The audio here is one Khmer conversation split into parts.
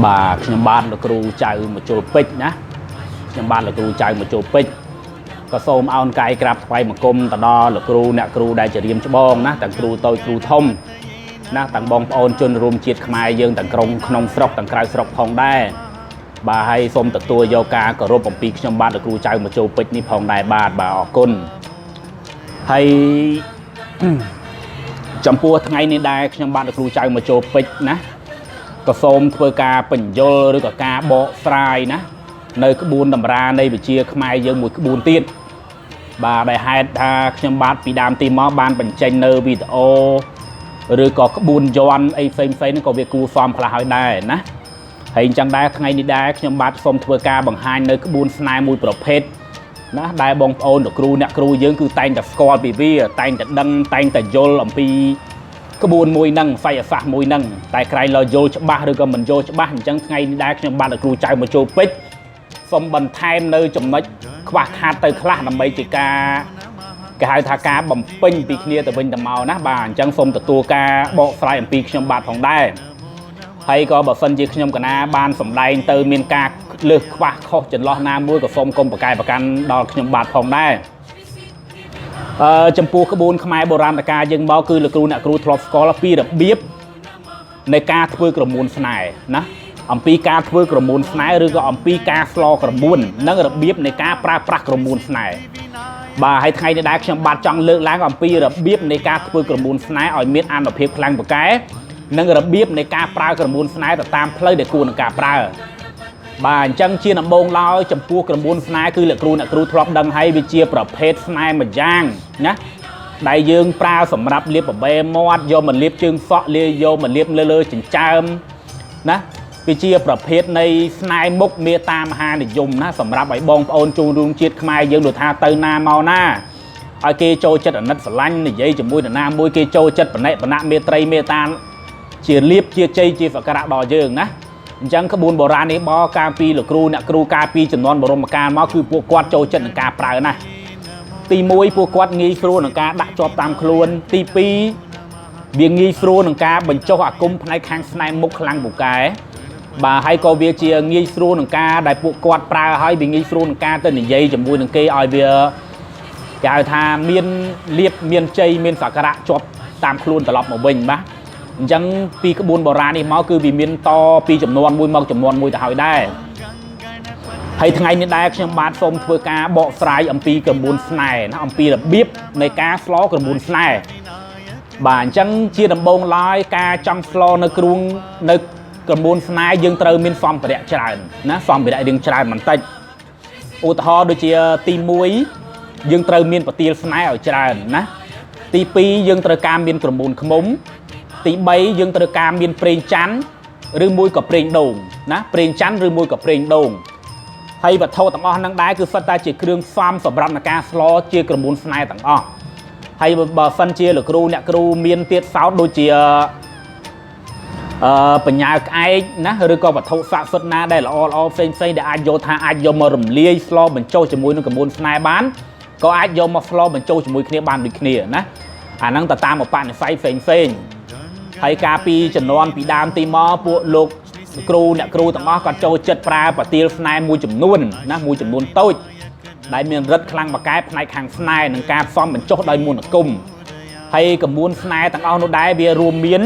bà nhầm ban là kêu chạy một chỗ pích nhá nhầm ban là kêu chạy một chỗ pích có xôm ao cài cặp quay một cung ta đo là kêu nè kêu đại chỉ riêng cho bong ná tặng kêu tôi kêu thông ná tặng bong ôn chôn rùm chiết khai dương tặng krong nông sọc tặng cài sọc phong đai bà hay xôm tặng tua yoga có rộp bằng pi nhầm ban là kêu chạy một chỗ pích ní phong đai bà ở côn hay chấm pua ngày nay đai nhầm ban là kêu chạy một chỗ pích ná có xôm thưa ca bình dô rồi có ca bộ sài ná nơi cái buôn đầm ra đây bị chia khai dương một cái buôn tiên bà đại hai nhầm bát bị đam tìm mó ban bình tranh nơi video rồi có cái buôn doan ấy phê nó có việc cu xóm là hỏi đài ná hình chẳng đai ngày đi đai nhầm bát xôm thưa ca bằng hai nơi cái buôn snai mùi bọc hết ná đai bong ôn được cru nè cru dương cứ tay đặt score bị vi tay đặt đăng tay đặt dô làm pi cái buôn mùi nâng phải phá mùi nâng tại cái là dô cho ba rồi còn mình dô cho ba chẳng ngày đi đai nhầm bát được cru chạy một chỗ pích xong bằng time nơi chồng nói khoác hạt tới khá là mấy chị ca cái hai thà cá bằng pin bị kia từ bên tầm màu ná bà chẳng xong từ tua ca bộ phải làm pi trong bát phòng đai hay có bà phân gì trong cả na ban phòng đai từ miền ca lược khoác kho chân lo nam mũi của phong công và cài và căn đo trong bát phòng đai chấm pua cái buôn khai bồ ran ca dân bao cư là cru nè cru thọp có là pi được biếtในการធ្វើក្រមួនស្នេហ៍ណាអំពីការធ្វើក្រមួនស្នេហ៍ឬក៏អំពីការស្លក្រមួននិងរបៀបនៃការប្រើប្រាស់ក្រមួនស្នេហ៍បាទហើយថ្ងៃនេះដែរខ្ញុំបាទចង់លើកឡើងអំពីរបៀបនៃការធ្វើក្រមួនស្នេហ៍ឲ្យមានអានុភាពខ្លាំងពូកែនិងរបៀបនៃការប្រើក្រមួនស្នេហ៍ទៅតាមផ្លូវដែលគួរនឹងការប្រើបាទអញ្ចឹងជាដំបូងឡើយចំពោះក្រមួនស្នេហ៍គឺលោកគ្រូអ្នកគ្រូធ្លាប់ដឹងហើយវាជាប្រភេទស្នេហ៍មួយយ៉ាងណាដែលយើងប្រើសម្រាប់លាបបបេមាត់យកមកលាបជើងសក់លាយកមកលាបលើចិញ្ចើមណាវាជាប្រភេទនៃស្នេហ៍មុខមេត្តាមហានិយមណាសម្រាប់ឲ្យបងប្អូនចូលរួមជាតិខ្មែរយើងដូចថាទៅណាមកណាឲ្យគេចូលចិត្តអាណិតស្រឡាញ់និយាយជាមួយនរណាមួយគេចូលចិត្តបណិបណៈមេត្រីមេតាជាលៀបជាជ័យជាសក្ការៈដល់យើងណាអញ្ចឹងក្បួនបុរាណនេះបការពីលោកគ្រូអ្នកគ្រូការពីចំនួនបរមកាលមកគឺពួកគាត់ចូលចិត្តនឹងការប្រើណាទី1ពួកគាត់ងាយស្រួលនឹងការដាក់ជាប់តាមខ្លួនទី2វាងាយស្រួលនឹងការបញ្ចុះអាគមផ្នែកខាងស្នេហ៍មុខខ្លាំងពូកែបាទហើយក៏វាជាងាយស្រួលនឹងការដែលពួកគាត់ប្រើហើយវាងាយស្រួលនឹងការទៅនិយាយជាមួយនឹងគេឲ្យវាគេហៅថាមានលៀបមានជ័យមានសក្ការៈជាប់តាមខ្លួនត្រឡប់មកវិញបាទអញ្ចឹងពីក្បួនបុរាណនេះមកគឺវាមានតពីចំនួនមួយមកចំនួនមួយទៅហើយដែរហើយថ្ងៃនេះដែរខ្ញុំបាទសូមធ្វើការបកស្រាយអំពីក្រមួនស្នេហ៍ណាអំពីរបៀបនៃការស្លក្រមួនស្នេហ៍បាទអញ្ចឹងជាដំបូងឡើយការចង់ស្លនៅគ្រួងនៅក្រមួនស្នេហ៍យើងត្រូវមានសម្ភារៈច្រើនណាសម្ភារៈរៀងច្រើនបន្តិចឧទាហរណ៍ដូចជាទី1យើងត្រូវមានប្រទាលស្នេហ៍ឲ្យច្រើនណាទី2យើងត្រូវការមានក្រមួនឃ្មុំទី3យើងត្រូវការមានប្រេងច័ន្ទឬមួយក៏ប្រេងដូងណាប្រេងច័ន្ទឬមួយក៏ប្រេងដូងហើយវត្ថុទាំងអស់ហ្នឹងដែរគឺសុទ្ធតែជាគ្រឿងផ្សំសម្រាប់នៃការស្លជាក្រមួនស្នេហ៍ទាំងអស់ហើយបើសិនជាលោកគ្រូអ្នកគ្រូមានទៀតសោតដូចជាបញ្ញាក្អែកណាឬក៏វត្ថុស័ក្តិសិទ្ធិណាដែលល្អផ្សេងដែលអាចយកថាអាចយកមករំលាយស្លបញ្ចុះជាមួយនឹងក្រមួនស្នេហ៍បានក៏អាចយកមកស្លបញ្ចុះជាមួយគ្នាបានដូចគ្នាណាអាហ្នឹងទៅតាមឧបនិស្ស័យផ្សេងហើយការពីជំនាន់ពីដើមទីមកពួកលោកគ្រូអ្នកគ្រូទាំងអស់គាត់ចូលចិត្តប្រើប្រទាលស្នេហ៍មួយចំនួនណាមួយចំនួនតូចដែលមានរិទ្ធខ្លាំងបកែផ្នែកខាងស្នេហ៍និងការផ្សំបញ្ចុះដោយមន្តអាគមហើយក្រមួនស្នេហ៍ទាំងអស់នោះដែរវារួមមាន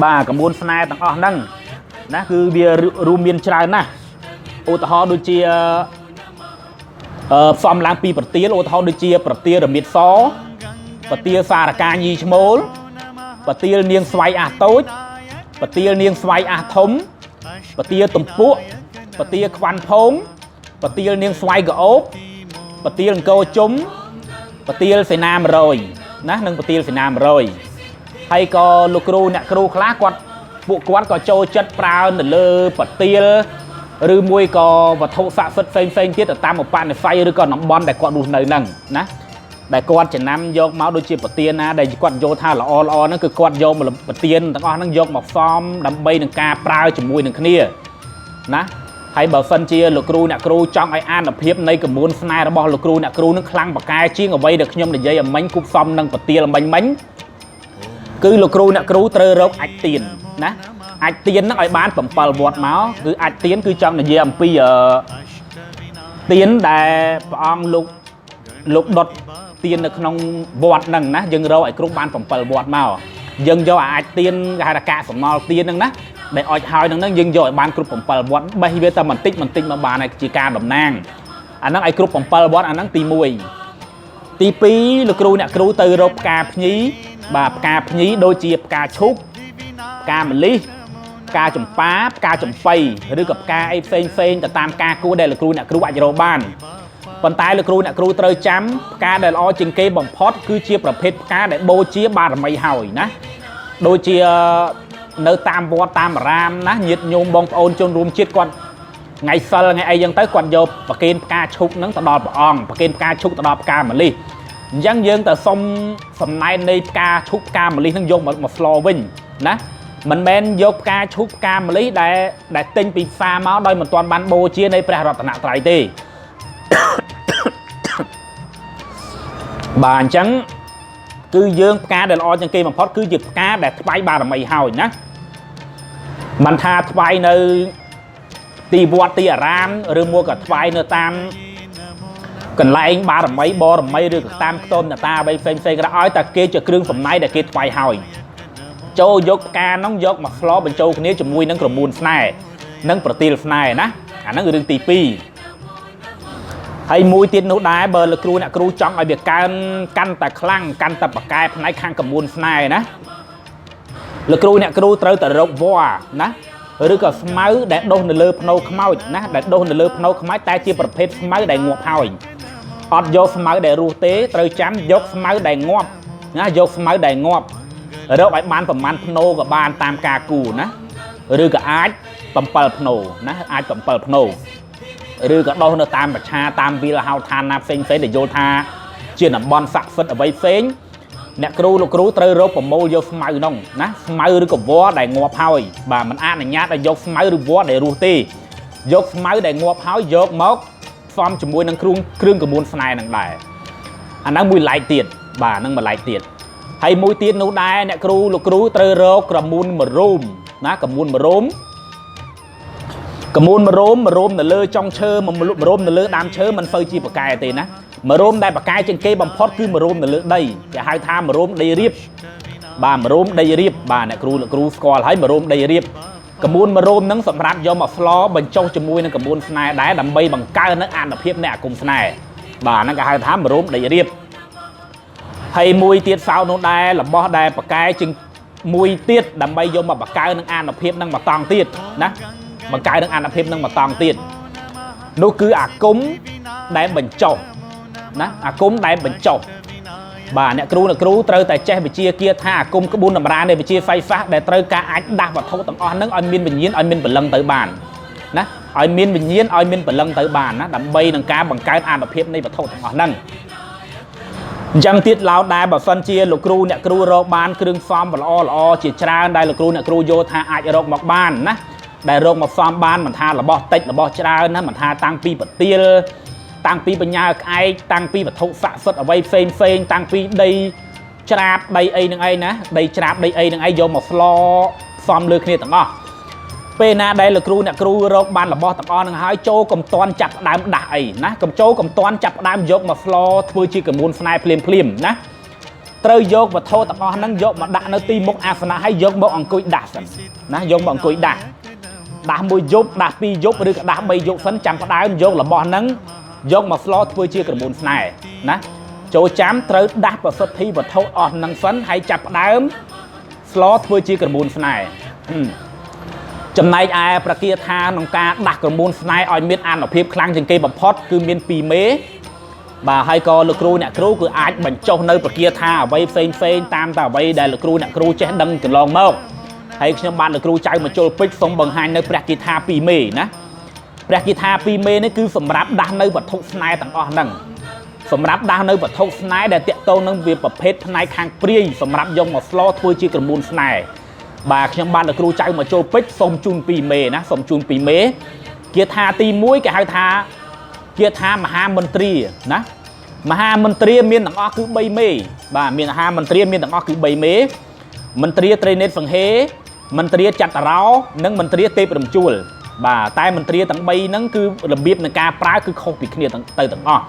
បាទក្រមួនស្នេហ៍ទាំងអស់ហ្នឹងណាគឺវារួមមានច្រើនណាស់ឧទាហរណ៍ដូចជាផ្សំឡើងពីប្រទាលឧទាហរណ៍ដូចជាប្រទាលរមៀតសប្រទាលសារកាញីឈ្មោលប្រទាលនាងស្វ័យអាសតូចប្រទាលនាងស្វ័យអាសធំប្រទាលទំពក់ប្រទាលខ្វាន់ផោងប្រទាលនាងស្វ័យកោបប្រទាលអង្គរជុំប្រទាលសេនា100ណានិងប្រទាលសេនា100ហើយក៏លោកគ្រូអ្នកគ្រូខ្លះពួកគាត់ក៏ចូលចិត្តប្រើនៅលើប្រទាលឬមួយក៏វត្ថុស័ក្តិសិទ្ធិផ្សេងទៀតទៅតាមឧបនិស្ស័យឬក៏តំបន់ដែលគាត់រស់នៅហ្នឹងណាដែលគាត់ចំណាំយកមកដូចជាប្រទានណាដែលគាត់យកថាល្អហ្នឹងគឺគាត់យកមកប្រទានទាំងអស់ហ្នឹងយកមកផ្សំដើម្បីនឹងការប្រើជាមួយនឹងគ្នាណាហើយបើសិនជាលោកគ្រូអ្នកគ្រូចង់ឲ្យអានុភាពនៃក្រមួនស្នេហ៍របស់លោកគ្រូអ្នកគ្រូនឹងខ្លាំងបកែជាងអ្វីដែលខ្ញុំនិយាយឲ្យមិញគប់ផ្សំនឹងប្រទាលមិញគឺលោកគ្រូអ្នកគ្រូត្រូវរកអាចទៀនណា អាចទៀនហ្នឹងឲ្យបាន7វត្តមកគឺអាចទៀនគឺចង់និយាយអំពីទៀនដែលព្រះអង្គលោកដុតទៀននៅក្នុងវត្តហ្នឹងណាយើងរកឲ្យគ្រប់បាន7វត្តមកយើងយកអាចទៀនគេហៅថាកាកសំណល់ទៀនហ្នឹងណាដែលអុចហើយហ្នឹងយើងយកឲ្យបានគ្រប់7វត្តបេះវាតែបន្តិចមកបានឲ្យជាការតំណាងអាហ្នឹងឲ្យគ្រប់7វត្តអាហ្នឹងទី1ទី2លោកគ្រូអ្នកគ្រូទៅរកផ្កាភ្ញីបាទផ្កាភ្ញីដូចជាផ្កាឈូកផ្កាម្លិះផ្កាចម្ប៉ាផ្កាចំបៃឬក៏ផ្កាអីផ្សេងទៅតាមការគួរដែលលោកគ្រូអ្នកគ្រូអាចរកបានប៉ុន្តែលោកគ្រូអ្នកគ្រូត្រូវចាំផ្កាដែលល្អជាងគេបំផុតគឺជាប្រភេទផ្កាដែលបូជាបារមីហើយណាដូចជានៅតាមវត្តតាមអារាមណាញាតិញោមបងប្អូនជនរួមជាតិគាត់ថ្ងៃសិលថ្ងៃអីចឹងទៅគាត់យកប្រគេនផ្កាឈូកហ្នឹងទៅដល់ព្រះអង្គប្រគេនផ្កាឈូកទៅដល់ផ្កាម្លិះអញ្ចឹងយើងទៅសុំសំណែននៃផ្កាឈូកផ្កាម្លិះហ្នឹងយកមកស្លវិញណាមិនមែនយកផ្កាឈូកផ្កាម្លិះដែលទិញពីផ្សារមកដោយមិនទាន់បានបូជានៃព្រះរតនត្រ័យទេបាទអញ្ចឹងគឺយើងផ្កាដែលល្អជាងគេបំផុតគឺជាផ្កាដែលថ្វាយបារមីហើយណាមិនថាថ្វាយនៅទីវត្តទីអារាមឬមកក៏ថ្វាយនៅតាមកន្លែងបារមីបរមីឬក៏តាមខ្ទមតាអ្វីផ្សេងក៏ឲ្យតែគេជាគ្រឿងសំណៃដែលគេថ្វាយហើយចូលយកផ្កាហ្នឹងយកមកស្លបញ្ចូលគ្នាជាមួយនឹងក្រមួនស្នេហ៍និងប្រទាលស្នេហ៍ណាអាហ្នឹងរឿងទី2ហើយមួយទៀតនោះដែរបើលោកគ្រូអ្នកគ្រូចង់ឲ្យវាកើនកាន់តែខ្លាំងកាន់តែប្រកែផ្នែកខាងក្រមួនស្នេហ៍ណាលោកគ្រូអ្នកគ្រូត្រូវតែរកវល្លិណាឬក៏ស្មៅដែលដុះនៅលើភ្នោខ្មោចណាដែលដុះនៅលើភ្នោខ្មោចតែជាប្រភេទស្មៅដែលងាប់ហើយអត់យកស្មៅដែលរស់ទេត្រូវចាំយកស្មៅដែលងាប់ណាយកស្មៅដែលងាប់រកឲ្យបានប្រមាណភ្នោក៏បានតាមការគូណាឬក៏អាច7ភ្នោណាអាច7ភ្នោឬក៏ដុះនៅតាមប្រឆាតាមវាលហៅឋានណាផ្សេងដែលយល់ថាជាតំបន់ស័ក្តិសិទ្ធិអ្វីផ្សេងអ្នកគ្រូលោកគ្រូត្រូវរកប្រមូលយកស្មៅហ្នឹងណាស្មៅឬក៏វល្លិដែលងាប់ហើយបាទមិនអនុញ្ញាតឲ្យយកស្មៅឬវល្លិដែលរស់ទេយកស្មៅដែលងាប់ហើយយកមកផ្សំជាមួយនឹងគ្រឿងក្រមួនស្នេហ៍ហ្នឹងដែរអាហ្នឹងមួយឡែកទៀតបាទហ្នឹងមួយឡែកទៀតហើយមួយទៀតនោះដែរអ្នកគ្រូលោកគ្រូត្រូវរកក្រមួនមរោមណាក្រមួនមរោមនៅលើចុងឈើមរោមនៅលើដើមឈើមិនសូវជាប្រកែទេណាមរោមដែលប្រកែជាងគេបំផុតគឺមរោមនៅលើដីគេហៅថាមរោមដីរៀបបាទមរោមដីរៀបបាទអ្នកគ្រូលោកគ្រូស្គាល់ហើយមរោមដីរៀបក្រមួនមរោមហ្នឹងសម្រាប់យកមកស្លបញ្ចុះជាមួយនឹងក្រមួនស្នេហ៍ដែរដើម្បីបង្កើននៅអានុភាពនៃអាគមស្នេហ៍បាទហ្នឹងគេហៅថាមរោមដីរៀបហើយមួយទៀតសោតនោះដែររបស់ដែលប្រកែជាងមួយទៀតដើម្បីយកមកបង្កើននឹងអានុភាពនឹងមកតង់ទៀតណាបង្កើននឹងអានុភាពនឹងមកតង់ទៀតនោះគឺអាគមដែលបញ្ចុះណាអាគមដែលបញ្ចុះបាទអ្នកគ្រូត្រូវតែចេះវិជាគាថាអាគមក្បួនតម្រានៃវិជាសាស្ត្រសាស្ត្រដែលត្រូវការអាចដាស់វត្ថុទាំងអស់ហ្នឹងឲ្យមានវិញ្ញាណឲ្យមានព្រលឹងទៅបានណាឲ្យមានវិញ្ញាណឲ្យមានព្រលឹងទៅបានណាដើម្បីនឹងការបង្កើនអានុភាពនៃវត្ថុទាំងអស់ហ្នឹងអញ្ចឹងទៀតឡោតដែរបើសិនជាលោកគ្រូអ្នកគ្រូរកបានគ្រឿងផ្សំល្អជាច្រើនដែលលោកគ្រូអ្នកគ្រូយល់ថាអាចរកមកបានណាដែលរកមកផ្សំបានមិនថារបស់តិចរបស់ច្រើនណាមិនថាតាំងពីប្រទាលតាំងពីបញ្ញាក្អែកតាំងពីវត្ថុស័ក្តិសិទ្ធិអ្វីផ្សេងតាំងពីដីច្រាបដីអីនឹងឯងណាដីច្រាបដីអីនឹងឯងយកមកស្លផ្សំលើគ្នាទាំងអស់ពេលណាដែលលោកគ្រូអ្នកគ្រូរកបានរបស់ទាំងអស់នឹងហើយចូលកំតាន់ចាប់ដើមដាស់អីណាកំតាន់ចាប់ដើមយកមកស្លធ្វើជាក្រមួនស្នេហ៍ភ្លាមណាត្រូវយកវត្ថុទាំងអស់ហ្នឹងយកមកដាក់នៅទីមុខអាសនៈហើយយកមកអង្គុយដាស់សិនណាយកមកអង្គុយដាស់មួយយប់ដាស់2យប់ឬក៏ដាស់3យប់សិនចាំផ្ដើមយករបស់ហ្នឹងយកមកស្លធ្វើជាក្រមួនស្នេហ៍ណាចូលចាំត្រូវដាស់ប្រសិទ្ធិវត្ថុអស់ហ្នឹងសិនហើយចាប់ផ្ដើមស្លធ្វើជាក្រមួនស្នេហ៍ចំណែកឯប្រគាថាក្នុងការដាស់ក្រមួនស្នេហ៍ឲ្យមានអានុភាពខ្លាំងជាងគេបំផុតគឺមាន2មេបាទហើយក៏លោកគ្រូអ្នកគ្រូគឺអាចបញ្ចុះនៅប្រគាថាអ្វីផ្សេងតាមតែអ្វីដែលលោកគ្រូអ្នកគ្រូចេះដឹងកន្លងមកហើយខ្ញុំបានលោកគ្រូចៅមកជុលពេជ្រសូមបង្ហាញនៅព្រះគាថា2មេណាព្រះគាថា2មេនេះគឺសម្រាប់ដាស់នៅវត្ថុស្នេហ៍ទាំងអស់ហ្នឹងសម្រាប់ដាស់នៅវត្ថុស្នេហ៍ដែលតាក់ទងនឹងវាប្រភេទផ្នែកខាងព្រាយសម្រាប់យកមកស្លធ្វើជាក្រមួនស្នេហ៍បាទខ្ញុំបានលោកគ្រូចៅមកចូលពេជ្រសូមជូន2មេណាសូមជូន2មេគាថាទី1គេហៅថាគាថាមហាមន្ត្រីណាមហាមន្ត្រីមានទាំងអស់គឺ3មេបាទមានមហាមន្ត្រីមានទាំងអស់គឺ3មេមន្ត្រីត្រីនេតសង្ហេ មន្ត្រីចាត់តារោនិងមន្ត្រីទេពរំជួលបាទតែមន្ត្រីទាំង3ហ្នឹងគឺរបៀបនៃការប្រើគឺខុសពីគ្នាទៅទាំងអស់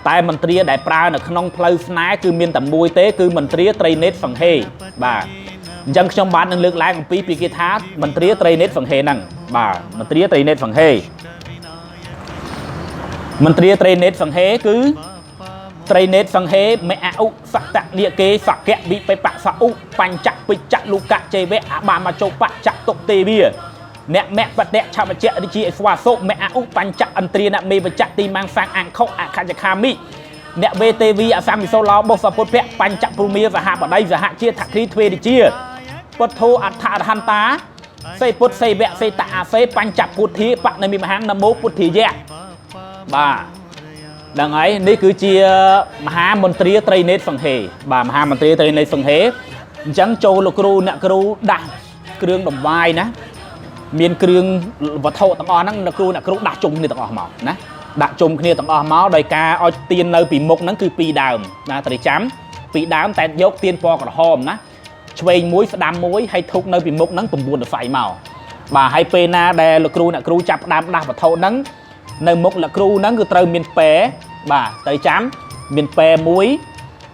តែមន្ត្រីដែលប្រើនៅក្នុងផ្លូវស្នេហ៍គឺមានតែមួយទេគឺមន្ត្រីត្រីណេតសង្ហេបាទអញ្ចឹងខ្ញុំបាននឹងលើកឡើងអំពីគេថាមន្ត្រីត្រីណេតសង្ហេហ្នឹងបាទមន្ត្រីត្រីណេតសង្ហេមន្ត្រីត្រីណេតសង្ហេគឺត្រីណេតសង្ហេមេអឧសតនិកេសកៈវិបេបសឧបញ្ចពិច្ចលុកៈជេវៈអបាមជោបច្ចតុទេវាអ្នកមបតៈឆបច្ចៈរិជាស្វាសុមេអឧបញ្ចអន្ត្រីណមេបច្ចៈទីម៉ាំងសាំងអង្គអខញ្ញខាមិអ្នកវេទេវីអសមិសូឡោបុសពុទ្ធភៈបញ្ចព្រមាសហបតីសហជាថគ្រីទ្វេរិជាពុទ្ធោអដ្ឋអរហន្តាសេពុទ្ធសេវៈសេតអាសេបញ្ចពុទ្ធាបណមិមហង្នមោពុទ្ធាយៈបាទដល់ហើយនេះគឺជាមហាមន្ត្រីត្រីណេតសង្ហេបាទមហាមន្ត្រីត្រីណេតសង្ហេអញ្ចឹងចូលលោកគ្រូអ្នកគ្រូដាស់គ្រឿងដំវាយណាមានគ្រឿងវត្ថុទាំងអស់ហ្នឹងលោកគ្រូអ្នកគ្រូដាស់ជុំគ្នាទាំងអស់មកណាដាក់ជុំគ្នាទាំងអស់មកដោយការឲ្យទៀននៅពីមុខហ្នឹងគឺ2ដើមណាត្រីចាំ2ដើមតែយកទៀនពណ៌ក្រហមណាឆ្វេងមួយស្ដាំមួយហើយធុកនៅពីមុខហ្នឹង9ដសៃមកបាទហើយពេលណាដែលលោកគ្រូអ្នកគ្រូចាប់ផ្ដើមដាស់វត្ថុហ្នឹងនៅមុខលោកគ្រូហ្នឹងគឺត្រូវមានពែបាទត្រីចាំមានពែមួយ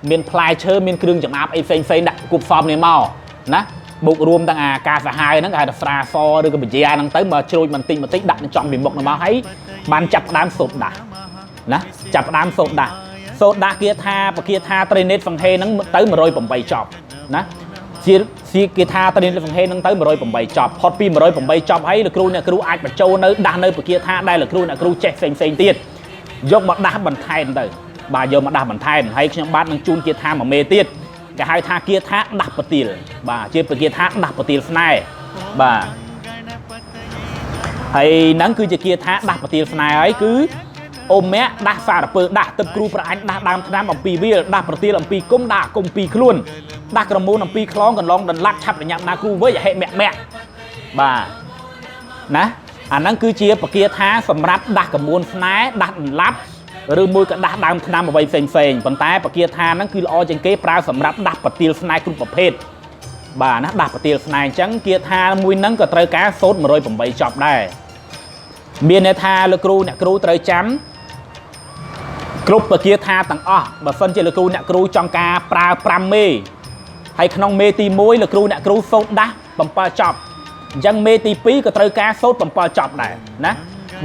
មានផ្លែឈើមានគ្រឿងចម្អាបអីផ្សេងដាក់គប់ផ្សំនេះមកណាបូករួមទាំងអាការសាហាវហ្នឹងគេហៅថាស្រាសឬក៏បជាហ្នឹងទៅមកជ្រួចបន្តិចដាក់នៅចំពីមុខហ្នឹងមកហើយបានចាប់ផ្ដើមសូត្រដាស់ណាចាប់ផ្ដើមសូត្រដាស់គាថាបគាថាត្រីណេតសង្ហេហ្នឹងទៅ108ចប់ណាជាគាថាត្រីណេតសង្ហេហ្នឹងទៅ108ចប់ផុតពី108ចប់ហើយលោកគ្រូអ្នកគ្រូអាចបញ្ចូលនៅដាស់នៅបគាថាដែលលោកគ្រូអ្នកគ្រូចេះផ្សេងទៀតយកមកដាស់បន្ថែមទៅបាទយកមកដាស់បន្ថែមហើយខ្ញុំបាទនឹងជូនគាថាមួយមេទៀតគេហៅថាគាថាដាស់ប្រទាលបាទជាគាថាដាស់ប្រទាលស្នេហ៍បាទហើយហ្នឹងគឺជាគាថាដាស់ប្រទាលស្នេហ៍ហើយគឺអូមៈដាស់សារពើដាស់ទឹកគ្រូប្រអញដាស់ដើមថ្នាំអំពីវាដាស់ប្រទាលអំពីគុំដាស់គុំពីខ្លួនដាស់ក្រមូនអំពីខ្លងកន្លងដន្លាក់ឆាប់ប្រញាប់ណាគ្រូវិញអហិមៈបាទណាអាហ្នឹងគឺជាបគាថាសម្រាប់ដាស់ក្រមូនស្នេហ៍ដាស់ដន្លាប់ឬមួយក៏ដាស់ដើមថ្នាំអ្វីផ្សេងប៉ុន្តែបគាថាហ្នឹងគឺល្អជាងគេប្រើសម្រាប់ដាស់ប្រទាលស្នេហ៍គ្រប់ប្រភេទបាទណាដាស់ប្រទាលស្នេហ៍អញ្ចឹងគាថាមួយហ្នឹងក៏ត្រូវការសូត្រ108ចប់ដែរមានន័យថាលោកគ្រូអ្នកគ្រូត្រូវចាំគ្រប់បគាថាទាំងអស់បើសិនជាលោកគ្រូអ្នកគ្រូចង់ការប្រើ5មេហើយក្នុងមេទី1លោកគ្រូអ្នកគ្រូសូត្រដាស់7ចប់អញ្ចឹងមេទី2ក៏ត្រូវការសូត្រ7ចប់ដែរណា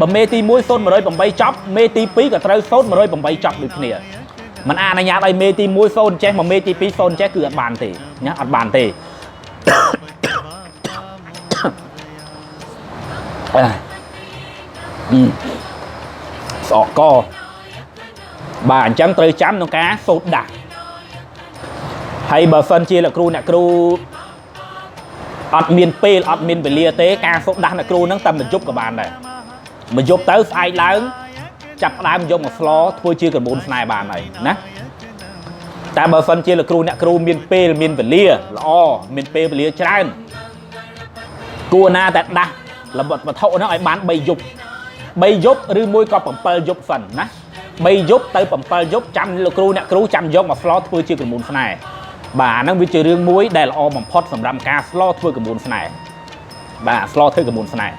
បើមេទី1សូត្រ108ចប់មេទី2ក៏ត្រូវសូត្រ108ចប់ដូចគ្នាมันអនុញ្ញាតឲ្យមេទី1សូត្រចេះមកមេទី2សូត្រចេះគឺអត់បានទេណាអត់បានទេស្អកកបាទអញ្ចឹងត្រូវចាំក្នុងការសូត្រដាស់ហើយបើសិនជាលោកគ្រូអ្នកគ្រូអត់មានពេលអត់មានវេលាទេការសូត្រដាស់អ្នកគ្រូហ្នឹងតែមួយយប់ក៏បានដែរមួយយប់ទៅស្អែកឡើងចាប់ផ្ដើមយកមកស្លធ្វើជាក្រមូនស្នេហ៍បានហើយណាតែបើសិនជាលោកគ្រូអ្នកគ្រូមានពេលមានវេលាល្អមានពេលវេលាច្រើនគួរណាតែដាស់ល្បិតវត្ថុហ្នឹងឲ្យបាន3យប់ឬមួយក៏7យប់សិនណា3យប់ទៅ7យប់ចាំលោកគ្រូអ្នកគ្រូចាំយកមកស្លធ្វើជាក្រមូនស្នេហ៍បាទអាហ្នឹងវាជារឿងមួយដែលល្អបំផុតសម្រាប់ការស្លធ្វើក្រមូនស្នេហ៍បាទស្លធ្វើក្រមូនស្នេហ៍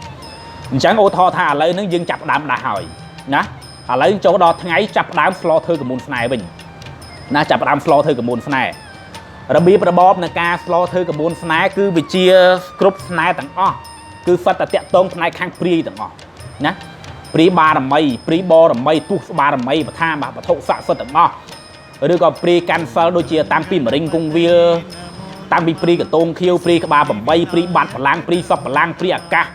អញ្ចឹងអូថថាឥឡូវហ្នឹងយើងចាប់ដើមដាស់ហើយណាឥឡូវចូលដល់ថ្ងៃចាប់ដើមស្លធ្វើក្រមូនស្នេហ៍វិញណាចាប់ដើមស្លធ្វើក្រមូនស្នេហ៍របៀបរបបនៃការស្លធ្វើក្រមូនស្នេហ៍គឺវិជាគ្រប់ស្នេហ៍ទាំងអស់គឺសិតតែតាក់ទងផ្នែកខាងព្រាយទាំងអស់ណាព្រាយបារមីព្រាយបរមីទុះបារមីបថាវត្ថុស័ក្តិសិទ្ធិទាំងអស់ឬក៏ព្រាយកាន់សិលដូចជាតាំងពីមរិញគង់វាតាំងពីព្រាយកតងខៀវព្រាយក្បាល8ព្រាយបាត់បលាំងព្រាយសពបលាំងព្រាយអាកាស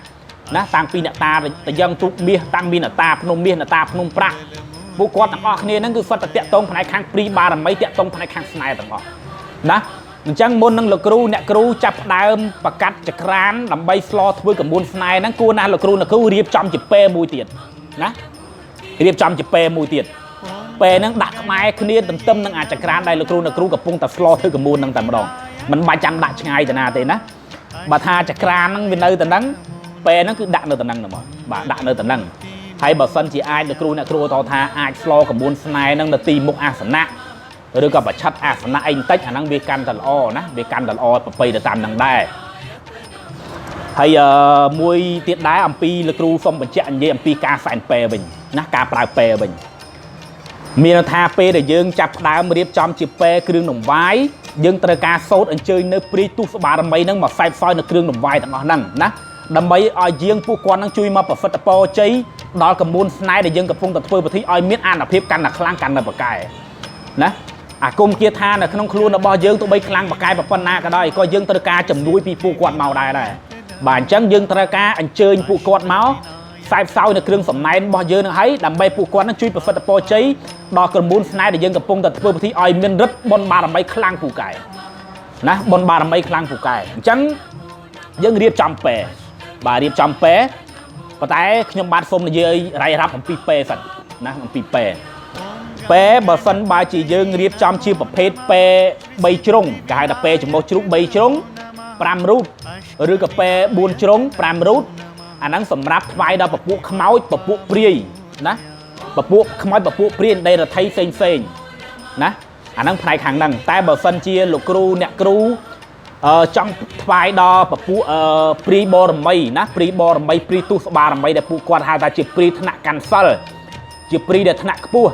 ណាតាំងពីអ្នកតាតយ៉ាងទុកមាសតាំងពីអ្នកតាភ្នំមាសអ្នកតាភ្នំប្រាក់ពួកគាត់ទាំងអស់គ្នាហ្នឹងគឺសុទ្ធតែតាក់ទងផ្នែកខាងព្រាយបារមីតាក់ទងផ្នែកខាងស្នេហ៍ទាំងអស់ណាអញ្ចឹងមុននឹងលោកគ្រូអ្នកគ្រូចាប់ផ្ដើមបកាត់ចក្រានដើម្បីស្លធ្វើក្រមូនស្នេហ៍ហ្នឹងគួរណាស់លោកគ្រូអ្នកគ្រូរៀបចំជាពេមួយទៀតណារៀបចំជាពេមួយទៀតពេហ្នឹងដាក់ខ្មែរគ្នាទន្ទឹមនឹងអាចក្រានដែលលោកគ្រូអ្នកគ្រូកំពុងតែស្លធ្វើក្រមូនហ្នឹងតែម្ដងមិនបាច់ចាំដាក់ឆ្ងាយទៅណាទេណាបើថាចក្រានហ្នឹងវានៅតែហ្នឹងពេហ្នឹងគឺដាក់នៅតែហ្នឹងហ្មងបាទដាក់នៅតែហ្នឹងហើយបើសិនជាអាចលោកគ្រូអ្នកគ្រូតថាអាចស្លក្រមូនស្នេហ៍ហ្នឹងនៅទីមុខអាសនៈឬក៏ប្រឆិតអាសនៈអីបន្តិចអាហ្នឹងវាកាន់តែល្អណាវាកាន់តែល្អប្រពៃទៅតាមហ្នឹងដែរ ហើយមួយទៀតដែរអំពីលោកគ្រូសូមបញ្ជាក់និយាយអំពីការសែនពេវិញណាការប្រើពេវិញមានថាពេលដែលយើងចាប់ផ្ដើមរៀបចំជាពេគ្រឿងដង្វាយយើងត្រូវការសូត្រអញ្ជើញនៅព្រាយទុសបារមីហ្នឹងមកសែបសោយនៅគ្រឿងដង្វាយទាំងអស់ហ្នឹងណាដើម្បីឲ្យយាងពួកគាត់នឹងជួយមកប្រសិទ្ធពរជ័យដល់កមួនស្នេហ៍ដែលយើងកំពុងតែធ្វើពិធីឲ្យមានអានុភាពកាន់តែខ្លាំងកាន់តែប្រកែណាអាគុំគាថានៅក្នុងខ្លួនរបស់យើងទោះបីខ្លាំងប្រកែប៉ុណ្ណាក៏ដោយក៏យើងត្រូវការជំនួយពីពួកគាត់មកដែរបាទអញ្ចឹងយើងត្រូវការអញ្ជើញពួកគាត់មកសែបសោយនៅគ្រឿងសំណែនរបស់យើងនឹងហើយដើម្បីពួកគាត់នឹងជួយប្រសិទ្ធពរជ័យដល់កមួនស្នេហ៍ដែលយើងកំពុងតែធ្វើពិធីឲ្យមានឫទ្ធិបុណ្យបារមីខ្លាំងពូកែណាបុណ្យបារមីខ្លាំងពូកែអញ្ចឹងយើងរៀបចំពេបាទរៀបចំពេប៉ុន្តែខ្ញុំបាទសូមនិយាយរាយរាប់អំពីពេសិនណាអំពីពេបើសិនបើជាយើងរៀបចំជាប្រភេទពេ3ជ្រុងគេហៅថាពេចំោះជ្រូក3ជ្រុង5រូបឬក៏ពេ4ជ្រុង5រូបអាហ្នឹងសម្រាប់ថ្វាយដល់ពពួកខ្មោចពពួកព្រាយណាពពួកខ្មោចពពួកព្រាយដីរដ្ឋីផ្សេងណាអាហ្នឹងផ្នែកខាងហ្នឹងតែបើសិនជាលោកគ្រូអ្នកគ្រូចង់ថ្វាយដល់ពពួកព្រាយបរមីណាព្រាយបរមីព្រាយទុសបារមីដែលពួកគាត់ហៅថាជាព្រាយថ្នាក់កាន់សិលជាព្រាយដែលថ្នាក់ខ្ពស់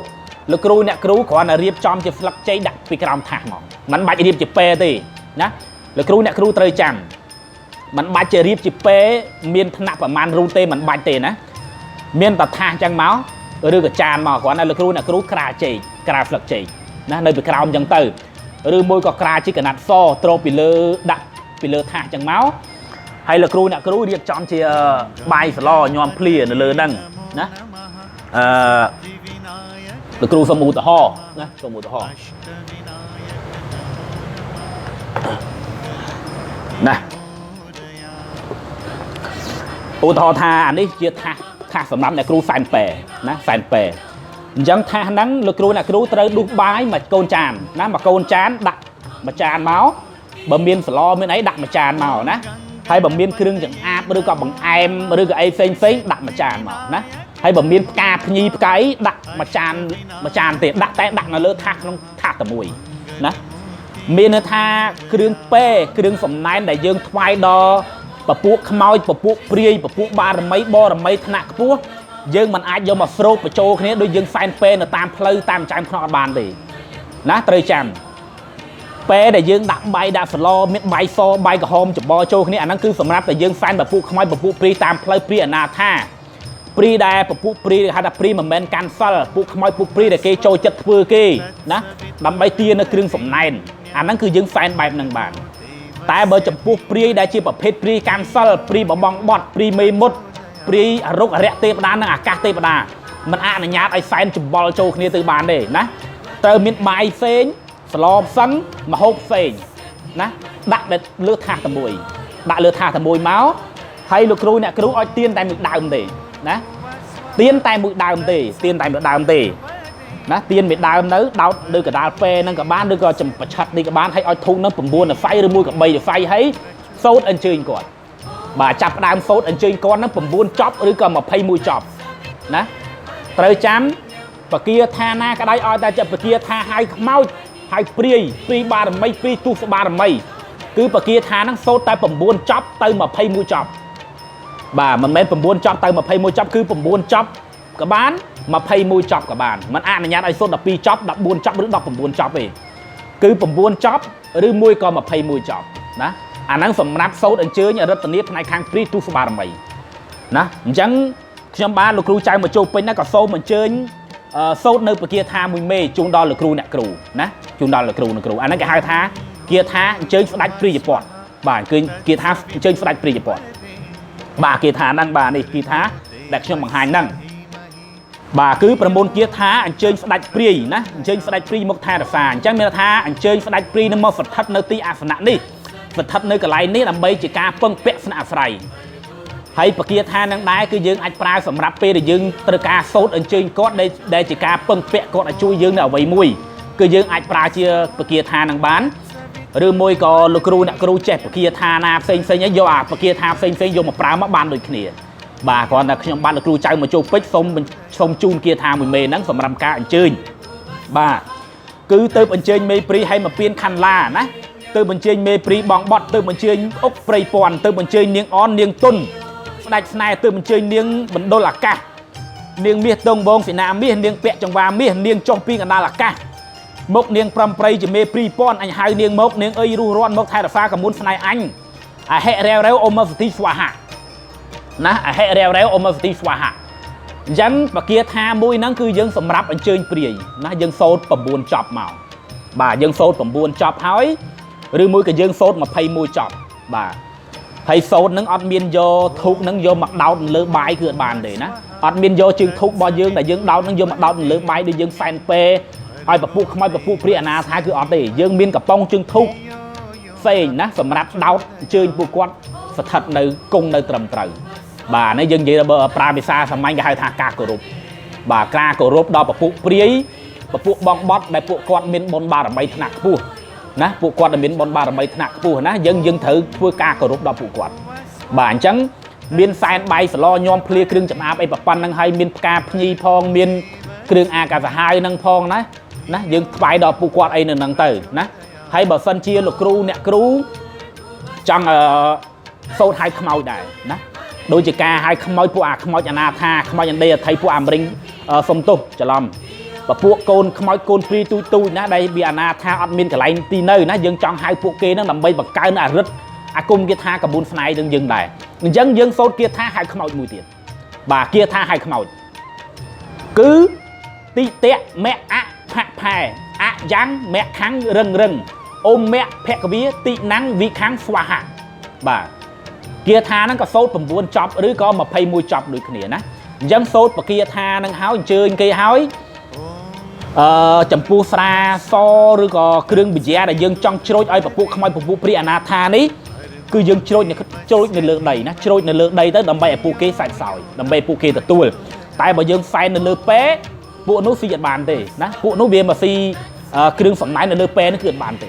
លោកគ្រូអ្នកគ្រូគ្រាន់តែរៀបចំជាស្លឹកចេកដាក់ពីក្រោមថាសមកមិនបាច់រៀបជាពេទេណាលោកគ្រូអ្នកគ្រូត្រូវចាំមិនបាច់ជារៀបជាពេមានថ្នាក់ប្រមាណរូតទេមិនបាច់ទេណាមានតែថាសអញ្ចឹងមកឬក៏ចានមកគ្រាន់តែលោកគ្រូអ្នកគ្រូក្រាចេកក្រាស្លឹកចេកណានៅពីក្រោមអញ្ចឹងទៅឬមួយក៏ក្រាជាកណាត់សត្រោពីលើដាក់ពីលើថាសអញ្ចឹងមកហើយលោកគ្រូអ្នកគ្រូរៀបចំជាបាយសឡញោមភ្លានៅលើហ្នឹងណាលោកគ្រូសូមឧទាហរណ៍ណាសូមឧទាហរណ៍ណាឧទាហរណ៍ថាអានេះជាថាសសម្រាប់អ្នកគ្រូសែនពេណាសែនពេអញ្ចឹងថាសហ្នឹងលោកគ្រូអ្នកគ្រូត្រូវដួសបាយមួយកូនចានណាមួយកូនចានដាក់មួយចានមកបើមានសឡមានអីដាក់មួយចានមកណាហើយបើមានគ្រឿងចង្អាបឬក៏បង្អែមឬក៏អីផ្សេងដាក់មួយចានមកណាហើយបើមានផ្កាភ្ញីផ្កាអីដាក់មួយចានទៀតដាក់នៅលើថាសក្នុងថាសតែមួយណាមានន័យថាគ្រឿងពេគ្រឿងសំណែនដែលយើងថ្វាយដល់ពពួកខ្មោចពពួកព្រាយពពួកបារមីបរមីថ្នាក់ខ្ពស់យើងមិនអាចយកមកស្រោបបញ្ចូលគ្នាដូចយើងសែនពេនៅតាមផ្លូវតាមចែមខ្នងអត់បានទេណាត្រូវចាំពេដែលយើងដាក់បាយដាក់សឡមានបាយសបាយក្រហមច្បល់ចូលគ្នាអាហ្នឹងគឺសម្រាប់តែយើងសែនពពួកខ្មោចពពួកព្រាយតាមផ្លូវព្រាយអនាថាព្រាយដែលពពួកព្រាយហៅថាព្រាយមិនមែនកាន់សិលពួកខ្មោចពួកព្រាយដែលគេចូលចិត្តធ្វើគេណាដើម្បីទានៅគ្រឿងសំណែនអាហ្នឹងគឺយើងសែនបែបហ្នឹងបានតែបើចំពោះព្រាយដែលជាប្រភេទព្រាយកាន់សិលព្រាយបបងបត់ព្រាយមេមត់ព្រាយអរុកអរិយទេវតានិងអាកាសទេវតាមិនអនុញ្ញាតឲ្យសែនច្បល់ចូលគ្នាទៅបានទេណាត្រូវមានបាយផ្សេងស្លផ្សឹងមហូបផ្សេងណាដាក់លើថាសតែមួយដាក់លើថាសតែមួយមកហើយលោកគ្រូអ្នកគ្រូឲ្យទៀនតែមួយដើមទេណាទៀនតែមួយដើមទេទៀនតែមួយដើមទេណាទៀនមួយដើមនៅដោតលើកដាលពេហ្នឹងក៏បានឬក៏ចំប្រឆិតនេះក៏បានឲ្យឲ្យធុងហ្នឹង9រស័យឬមួយក៏3រស័យហើយសូត្រអញ្ជើញគាត់បាទចាប់ផ្ដើមសូត្រអញ្ជើញគាត់ហ្នឹង9ចប់ឬក៏21ចប់ណាត្រូវចាំបកាថាណាក៏ដោយឲ្យតែបកាថាហៅខ្មោចហៅព្រាយបារមីព្រាយទុសបារមីគឺបកាថាហ្នឹងសូត្រតែ9ចប់ទៅ21ចប់បាទមិនមែន9ចប់ទៅ21ចប់គឺ9ចប់ក៏បាន21ចប់ក៏បានมันអនុញ្ញាតឲ្យសូត្រ12ចប់14ចប់ឬ19ចប់ទេគឺ9ចប់ឬមួយក៏21ចប់ណាអាហ្នឹងសម្រាប់សូត្រអញ្ជើញរតនាផ្នែកខាងព្រាយទុសបារមីណាអញ្ចឹងខ្ញុំបានលោកគ្រូចៅមកចូលពេញណាក៏សូមអញ្ជើញសូត្រនៅបកាថាមួយមេជូនដល់លោកគ្រូអ្នកគ្រូណាជូនដល់លោកគ្រូអ្នកគ្រូអាហ្នឹងគេហៅថាគាថាអញ្ជើញស្ដេចព្រាយពតបាទគឺគាថាអញ្ជើញស្ដេចព្រាយពតបាទគាថាហ្នឹងបាទនេះគាថាដែលខ្ញុំបង្ហាញហ្នឹងបាទគឺប្រមូលគាថាអញ្ជើញស្ដេចព្រាយណាអញ្ជើញស្ដេចព្រាយមកថែរក្សាអញ្ចឹងមានថាអញ្ជើញស្ដេចព្រាយនឹងមកស្ថិតនៅទីអាសនៈនេះស្ថិតនៅកន្លែងនេះដើម្បីជាការពឹងពាក់ស្នាក់អាស្រ័យហើយបកាថានឹងដែរគឺយើងអាចប្រើសម្រាប់ពេលដែលយើងត្រូវការសូត្រអញ្ជើញគាត់ដែលជាការពឹងពាក់គាត់ឲ្យជួយយើងនៅអ្វីមួយគឺយើងអាចប្រើជាបកាថានឹងបានឬមួយក៏លោកគ្រូអ្នកគ្រូចេះបកាថាណាផ្សេងៗយកអាបកាថាផ្សេងៗយកមកប្រើមកបានដូចគ្នាបាទគ្រាន់តែខ្ញុំបានលោកគ្រូចៅមកចូលពេជ្រសូមជូនគាថាមួយមេហ្នឹងសម្រាប់ការអញ្ជើញបាទគឺទៅអញ្ជើញមេព្រីឲ្យមកពៀនខាន់ឡាណា từ bên trên mê pri bong bọt từ bên trên ốc prey pòn từ bên trên niêng on niêng tuân đạch này từ bên trên niêng bên đô là ca niêng miết đông bông phải nam miết niêng pẹ trong và miết niêng trong pi là ca mốc niêng pram prey chỉ mê pri pòn anh hai niêng mốc niêng ơi ru ron mốc thay là pha cả muốn này anh hệ reo reo ôm mà tí xóa hạนะให้เร็วๆอมมาสติสวาหะยังปะเกียร์ทามุยนั่นคือยังสำรับอันเชิญเปลี่ยนนะยังโซดประบุนจับเมาบ่ายังโซดประบุนจับหายหรือมุยกับยังโซดมาพายมุยจับบ่าพายโซดนั่งอัดเมียนโยทุกนั่งโยมักดาวเลือบใบคือบ้านเลยนะอัดเมียนโยจึงทุกบ่ยังแต่ยังดาวนั่งโยมักดาวเลือบใบโดยยังแฟนเปย์ไอ้ประปุกขมายประปุกเปลี่ยนนาท้ายคืออัดเลยยังเมียนกับป้องจึงทุกเซ่นะสำรับดาวเชิญปุกวัดสถัดในกงในตรำตรบ่าในยังยีระเบอปลาบิซาสมัยก็ให้ทากากรุบบ่ากากรุบดอกปะปุเปรี้ยปะปุบองบอสได้ปุกอดมินบนบาร์ใบถนักปูนะปุกอดมินบนบาร์ใบถนักปูนะยังถือเพื่อกากรุบดอกปุกอดบ่าจังมินแซนใบสลอยอมเพลียเครื่องจับอาไอปะปันนั่งให้มินกาพญีพองมินเครื่องอากาศหายนั่งพองนะยังไปดอกปุกอดไอหนึ่งนั่งเตอนะให้บ่สันเชียลูกครูเนี่ยครูจังโซดให้ขมเอาได้นะโดยจะการให้ขโมยพวกขโมยอนาถาขโมยยันเดียไทยพวกอเมริกสมตุจะลำแบบพวกโกนขโมยโกนปรีตุยนะได้เบียนาถาอัดมินกับไลน์ตีเนอร์นะยังจังให้พวกเกนั่งลำใบแบบการน่ะรึดอากุมเกียร์ท่ากับบุญสไนยังได้ยังโซดเกียร์ท่าให้ขโมยมือเตียนบ่าเกียร์ท่าให้ขโมยcứตีเตะแม่อะผักแผ่อะยังแม่คังรึงอมแม่แพะกบีตีนังวิคังสวาหะบ่าเกียร์ทานั่นก็โซดผมบวนจับหรือก็มาพายมวยจับด้วยขณีนะยังโซดปะเกียร์ทานั่งเฮาเจอเกียร์เฮาจำปูสาซอหรือก็เครื่องบิดแย่แต่ยังจ้องโจยไอ้ปะปุกขมายปะปุกปริอนาธานี้คือยังโจยในเลือดใดนะโจยในเลือดใดตั้งดำใบปูเกใส่สอยดำใบปูเกตัดตัวแต่บ่ยังใส่ในเลือดเป๊ะปูนู้สีจัดบานเตนะปูนู้เบียมาซีเครื่องสำนักในเลือดเป๊ะนั่นคือบานเต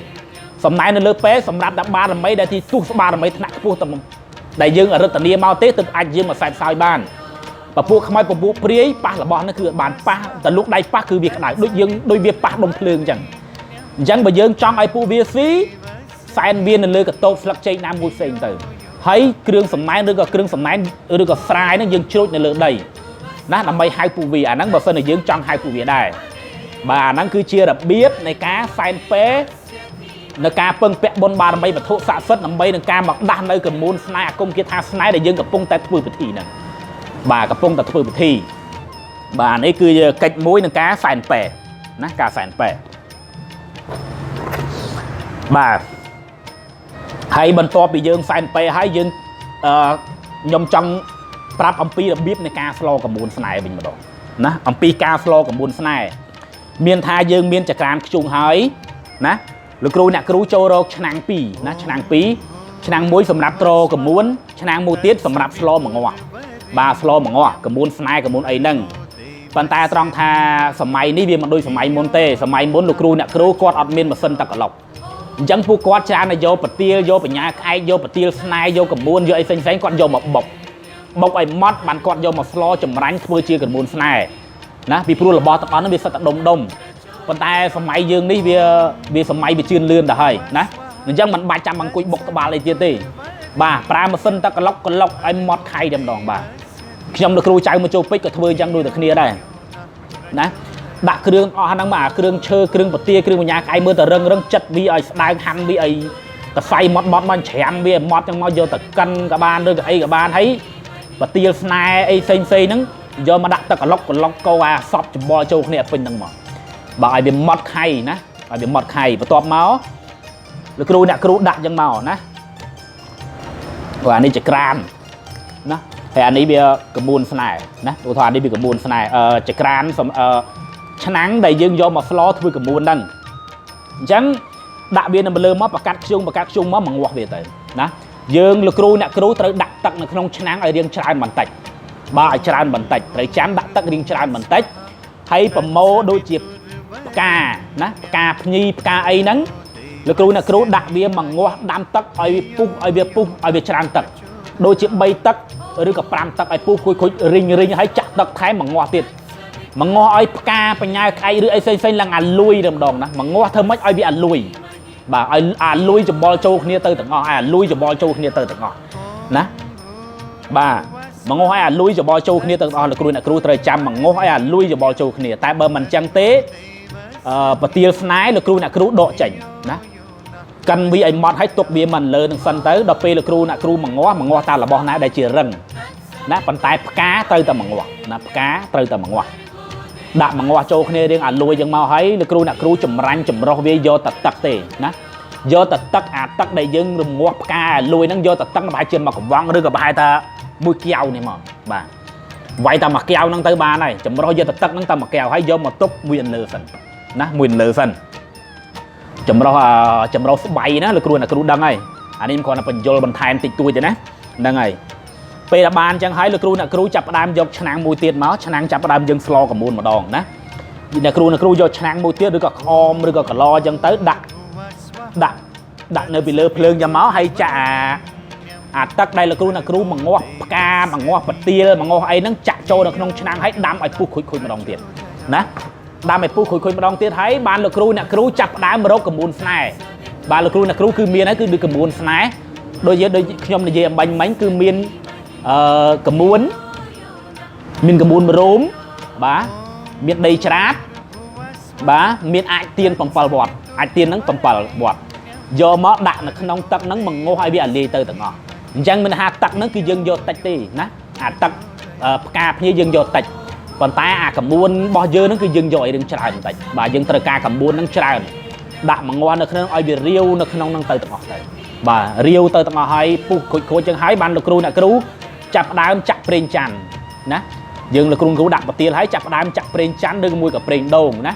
สำนักในเลือดเป๊ะสำหรับดับบานดำใบได้ที่ตู้สบานดำใบถนัดปูตำได้ยังอรตเนียมาเตะตึกอัดยังมาใส่สายบ้านปะปูขมายปะปูเปรี้ยป้าละบอลนั่นคือบานป้าแต่ลูกได้ป้าคือเบียร์ขนาดโดยเบียร์ป้าดมเพลิงจังยังไปยังจ้องไอ้ปูเบียร์ซีใส่เบียร์นั่นเลยกับโต๊ะฟลักเจน้ำมูเซนเตอร์ให้เครื่องสมัยหรือก็เครื่องสมัยหรือก็สายนั่นยังช่วยในเรื่องใดนะทำไมให้ปูเบียร์นั่นบอกเสนอยังจ้องให้ปูเบียร์ได้บ่านั่นคือเชียร์แบบเบียร์ในการใส่เป๊ะในการเปิงเปะบนบาร์ใบแบบโถสะสดนำใบในการหมักดันในกับมูลสไนอากุมเกียร์ทาสไนได้ยังกับปงแต่ปืนพิธีนั่นบ่ากับปงแต่ปืนพิธีบ่านี่คือเกิดมุ้ยในการใส่เปะนะการใส่เปะบ่าให้บรรทอไปยังใส่เปะให้ยังยมจังปรับอัมพีระเบียบในการสโลกับมูลสไนเป็นมาดนะอัมพีการสโลกับมูลสไนเมียนทายังเมียนจากการจุงหายนะลูกครูเนี่ยครูโจโรชนังปีนะชนังปีชนังมวยสำหรับโตรกับม้วนชนังมูเตียสำหรับสโลมังวะบาสโลมังวะกับม้วนสไนกับม้วนไอ้นั่งปันตาตรองทาสมัยนี้เวียมันโดยสมัยมอนเต้สมัยม้วนลูกครูเนี่ยครูกอดอัดเมียนมาเส้นตะกะหลอกยังผู้กอดจานโยปะเตียโยปะญาไอโยปะเตียสไนโยกับม้วนโยไอ้เส้นกอดโยมาบไอ้มอดมันกอดโยมาสโลจมรันเพื่อเชียร์กับม้วนสไนนะพี่พูดระบอตะกอนนั้นเป็นสัตว์ดมปันแต่สมัยยังนี่เวียสมัยเวียชื่นเลื่อนแต่ให้นะยังมันบาดจำบางกุยบกตะบาเลยเจี๊ยตีบ่าปลามาซึนตะกะล็อกไอ้มอดไข่ดำดองบ่าขยมลูกครูใจมาโจปิกกับเธอยังดูแต่เคลียร์ได้นะดักเครื่องอ่อนนั่งบ่าเครื่องเชอเครื่องปะเตียเครื่องวิญญาณไอ้เมื่อแต่เรื่องจัดวีไอ้ได้หันวีไอ้แต่ไฟมอดมันแฉมวีมอดยังมาโยแต่กันกับบานเรื่องไอ้กับบานให้ปะเตียสไนไอ้เซนนั้นโยมาดักตะกะล็อกก็ว่าซอบจะบอโจเนี่ยเป็นดังหมดบ่ายเป็นมอดไข่นะบ่ายเป็นมอดไข่ประตอบเมาหรือครูเนี่ยครูดักยังเมานะว่านี่จะกรานนะแต่อันนี้เบียกระมูลสไนนะตัวทานนี่เบียกระมูลสไนจะกรานชนังได้ยังยอมมาสล้อทวีกระมูลนั่งจังดักเบียนมันเลยมาประกาศชุ่มมามังวะเบียเตยนะยังหรือครูเนี่ยครูตระดักตักในขนมชนังไอเรียงชานบันติบ่ายชานบันติตระจันดักตักเรียงชานบันติให้ประโมโดยจีบกานะกาพญีกาไอ้นั้นแล้วครูนะครูดักเบียมังงวดำตักไอปุ๊บไอเบียชานตักโดยจีบใบตักหรือกับปรามตักไอปุ๊บคุยริงให้จับตักท้ายมังงวติดมังงวไอกาปัญญาไอหรือไอเซนลังอันลุยดำดองนะมังงวเธอไม่ไอเบียอันลุย bà ai lui cho bò châu kia tới tận ngõ ai lui cho bò châu kia tới tận ngõ nè bà mà ngô ai lui cho bò châu kia tới ngõ là kêu trời chăm mà ngô ai lui cho bò châu kia tại bờ mình chẳng tế và tiêu nái là kêu độ chỉnh nè cần vì anh mót hết tục bia mình lên sân tới đập là kêu mà ngó ta là bò nái đại chỉ rừng nè bàn tay cá tới tầm mà ngó nè cá tới tầm mà ngó đạm mà ngó châu kia riêng lui chẳng mau thấy là kêu chùm ranh chùm rau vi do tật tê nè do tật tật đầy dân rồi ngó cá lui nó do tật nó phải trên mà cũng văng đưa cả bài ta mùi keo này mà bà vậy ta mặc keo năng tới ba này chùm rau do tật nó ta mặc keo hay do một túc nguyên lừa phần nè nguyên lừa phần chùm rau bay nó là kêu đăng này anh em còn là phần vô bằng thay tịch tôi thế nè đăng này bây giờ bàn chẳng thấy là kêu chập đam dọc chăn mùi tiền máu chăn chập đam dân slo cả muôn một đòn nè là kêu do chăn mùi tiền được cả om được cả lo chân tới đặt nơi bị lơ phơi cho máu hay chả tắc đây là kêu mà ngó ca mà ngó bật tia mà ngó ấy nó chặt trâu được không chăn hay đam ấy phu khui một đòn tiền nè đam ấy phu khui một đòn tiền thấy bàn là kêu chập đam rốt cả muôn này bàn là kêu cứ miên ấy cứ được cả muôn này đôi nhom là gì bánh bánh cứ miên cầm muôn mà rốm bá miền đầy trát bá miền ai tiên bằng pal bọt ai tiên nắng bằng pal bọt do mỏ đạn là không tắc nắng bằng ngô hai bị lì từ tận ngõ chẳng mình hạt tắc nắng cứ dừng vô tạch tì nè tắc cạp như dừng vô tạch còn ta cầm muôn bao giờ nó cứ dừng dội đừng trái tạch bà dừng từ ca cầm muôn nắng trái đạn mà ngon nó không ai bị riêu nó không nắng từ tận ngõ bà riêu từ tận ngõ hai phụ chân hái ban được kêu chập đám chặt prên chăn nè dừng là kêu đặt một tiền hái chập đám chặt prên chăn đừng mua cả prên đồn nè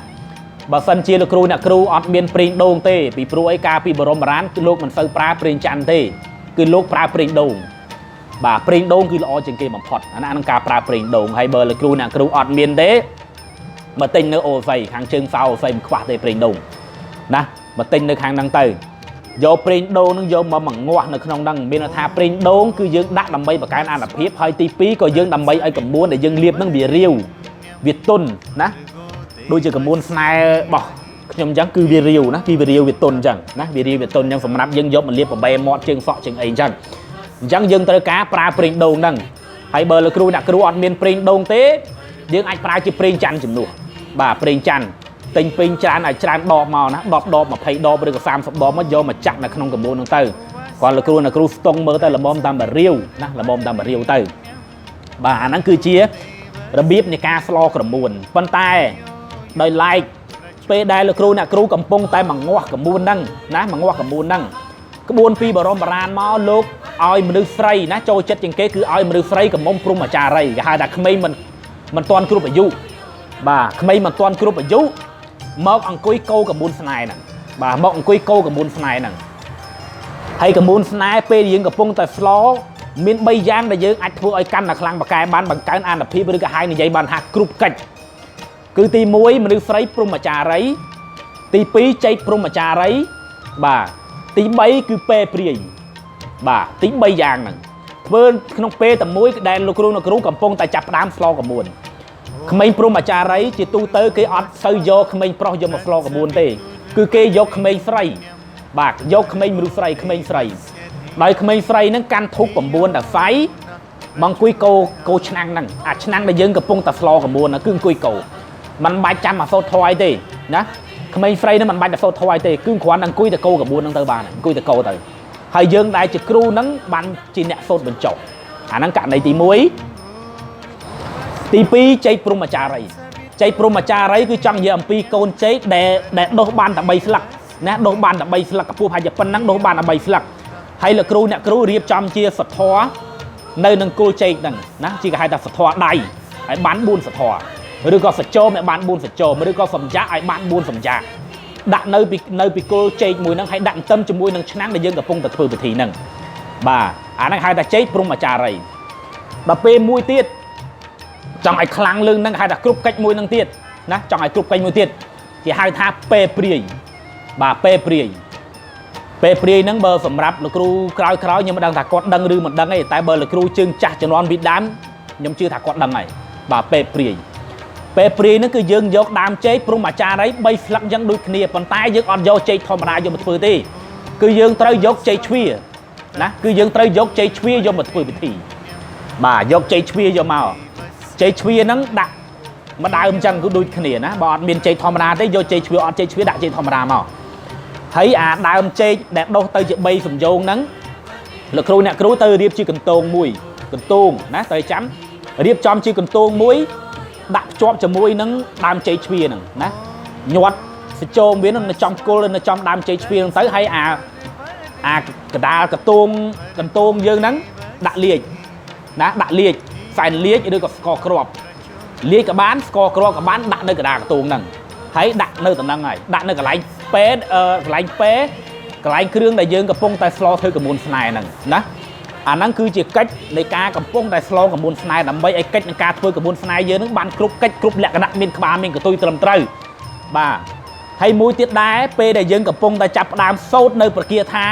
bà phân chia là kêu ọt miên prên đồn tê bị pro ấy ca bị brom rán cứ lúc mình phơi pra prên chăn tê cứ lúc pra prên đồn bà prên đồn cứ lo trên kia mà phật anh ăn ca pra prên đồn hay bờ là kêu ọt miên thế mà tinh nữa ôi vậy hàng chân phao vậy khoa tê prên đồn nè mà tinh nữa hàng năng từ do print đô nó do mà ngoặt nó không đăng bên là tha print đô cứ dương đắt làm mấy và cái ăn là hiếp hơi tí pí coi dương làm mấy ấy cầm muốn để dương liệp nó bị riêu việt tuần nè đôi chỉ cầm muốn snai bỏ nhom chẳng cứ việt riêu nè cứ việt riêu việt tuần chẳng nè việt riêu việt tuần nhưng phần nắp dương dốt mình liệp vào bè mọt chân sọ chân ấy chẳng dương tới cá pra print đô đăng hay bờ là kêu ọt miền print đô tế dương anh pra chỉ print chăn chừng nụ bà print chăn tình pin chán này chán đọp màu nè đọp mà thấy đọp được cái đọp mới vô mà chặt là không cầm buôn năng tư còn là kêu stone mơ tới là bom tam bà riêu nè là bom tam bà riêu tư bà nó cứ chia là biết này ca slo cầm buôn phân tay đời like pe đây là kêu cầm pông tay bằng ngoa cầm buôn năng nè bằng ngoa cầm buôn năng cái buôn phi bờ rôm bran máu lốp oi mình được frey nè trôi chết trên kế cứ oi mình được frey cầm mông prum mà trà rầy hai đặt khmei mình toàn kêu phải du bà khmei mình toàn kêu phải du mọc ăn cối câuกับ buôn này nè bà mọc ăn cối câuกับ buôn này nè hayกับ buôn này pe dươngกับ pungแต่ floor មាន 3 យ៉ាងដែលយើងអាចធ្វើឲ្យកាន់តែខ្លាំងបកកែបានបង្កើនអានុភាពឬក៏ហើយនិយាយបានថាគ្រប់កិច្ចគឺទី1មនុស្សស្រីព្រហ្មចារីទី2ចេកព្រហ្មចារីបាទទី3គឺពេព្រាយបាទទី3យ៉ាងហ្នឹងធ្វើក្នុងពេលតែមួយដែលលោកគ្រូកំពុងតែចាប់ផ្ដើម floor กับ buônក្មេងព្រំអាចារ្យជាទូទៅគេអត់សូវយកក្មេងប្រុសយកមក floor ក្បួនទេគឺគេយកក្មេងស្រីបាទយកក្មេងមនុស្សស្រីក្មេងស្រីដោយក្មេងស្រីហ្នឹងកាន់ធុក9តាសៃមកអង្គុយកោឆ្នាំងហ្នឹងអាឆ្នាំងដែលយើងកំពុងតែ floor ក្បួនហ្នឹងគឺអង្គុយកោมันបាច់ចាំអាសូតថយទេណាក្មេងស្រីហ្នឹងมันបាច់តែសូតថយទេគឺគ្រាន់តែអង្គុយតែកោក្បួនហ្នឹងទៅបានអង្គុយតែកោទៅហើយយើងដែលជាគ្រូហ្នឹងបានជាអ្នកសូតបញ្ចុះអាហ្នឹងករណីទី1ទី2ចេកព្រំអាចារ្យចេកព្រំអាចារ្យគឺចង់និយាយអំពីកូនចេកដែលដុះបានតែ3ស្លឹកណាដុះបានតែ3ស្លឹកកំពស់ហើយប៉ុណ្ណឹងដុះបានតែ3ស្លឹកហើយលោកគ្រូអ្នកគ្រូរៀបចំជាសធរនៅនឹងគល់ចេកហ្នឹងណាជាគេហៅថាសធរដៃហើយបាន4សធរឬក៏សច្ចោមឲ្យបាន4សច្ចោមឬក៏សំយ៉ាឲ្យបាន4សំយ៉ាដាក់នៅពីគល់ចេកមួយហ្នឹងហើយដាក់ទឹមជាមួយនឹងឆ្នាំងដែលយើងកំពុងតែធ្វើពិធីហ្នឹងបាទអាហ្នឹងហៅថាចេកព្រំអាចារ្យដល់ពេលមួយទៀតចង់ឲ្យខ្លាំងលឿងហ្នឹងហៅថាគ្រប់កិច្ចមួយហ្នឹងទៀតណាចង់ឲ្យគ្រប់កិច្ចមួយទៀតគេហៅថាពេព្រាយបាទពេព្រាយហ្នឹងបើសម្រាប់លោកគ្រូក្រោយខ្ញុំមិនដឹងថាគាត់ដឹងឬមិនដឹងទេតែបើលោកគ្រូជើងចាស់ជំនាន់ពីដើមខ្ញុំជឿថាគាត់ដឹងហើយបាទពេព្រាយ ពេលព្រីហ្នឹងគឺយើងយកដើមចេកព្រំអាចារ្យ3ស្លឹកយ៉ាងដូចគ្នាប៉ុន្តែយើងអត់យកចេកធម្មតាយកមកធ្វើទេគឺយើងត្រូវយកចេកជ្វាណាគឺយើងត្រូវយកចេកជ្វាយកមកធ្វើពិធីបាទយកចេកជ្វាយកមកចេកជ្វាហ្នឹងដាក់មកដើមអញ្ចឹងគឺដូចគ្នាណាបើអត់មានចេកធម្មតាទេយកចេកជ្វាអត់ចេកជ្វាដាក់ចេកធម្មតាមកហើយអាដើមចេកដែលដុះទៅជា3សំយោងហ្នឹងលោកគ្រូអ្នកគ្រូទៅរៀបជាកន្ទងមួយកន្ទងណាត្រូវចាំរៀបចំជាកន្ទងមួយដាក់ភ្ជាប់ជាមួយនឹងដើមចេកជ្វាហ្នឹងណាញាត់សញ្ជោមវានៅចំគល់នៅចំដើមចេកជ្វាហ្នឹងទៅហើយអាកដាលកន្ទងយើងហ្នឹងដាក់លាជណាដាក់លាជសែនលាជឬក៏ស្ករគ្រាប់លាជក៏បានស្ករគ្រាប់ក៏បានដាក់នៅកដាលកន្ទងហ្នឹងហើយដាក់នៅតំណឹងហើយដាក់នៅកន្លែងពេកន្លែងពេកន្លែងគ្រឿងដែលយើងកំពុងតែស្លធ្វើកមុនស្នេហ៍ហ្នឹងណាអាហ្នឹងគឺជាកិច្ចនៃការកំពុងតែស្លកមុនស្នេហ៍ដើម្បីឲ្យកិច្ចនៃការធ្វើកមុនស្នេហ៍យើងហ្នឹងបានគ្រប់កិច្ចគ្រប់លក្ខណៈមានក្បាលមានកន្ទុយត្រឹមត្រូវបាទហើយមួយទៀតដែរពេលដែលយើងកំពុងតែចាប់ផ្ដើមសូត្រនៅប្រគាថា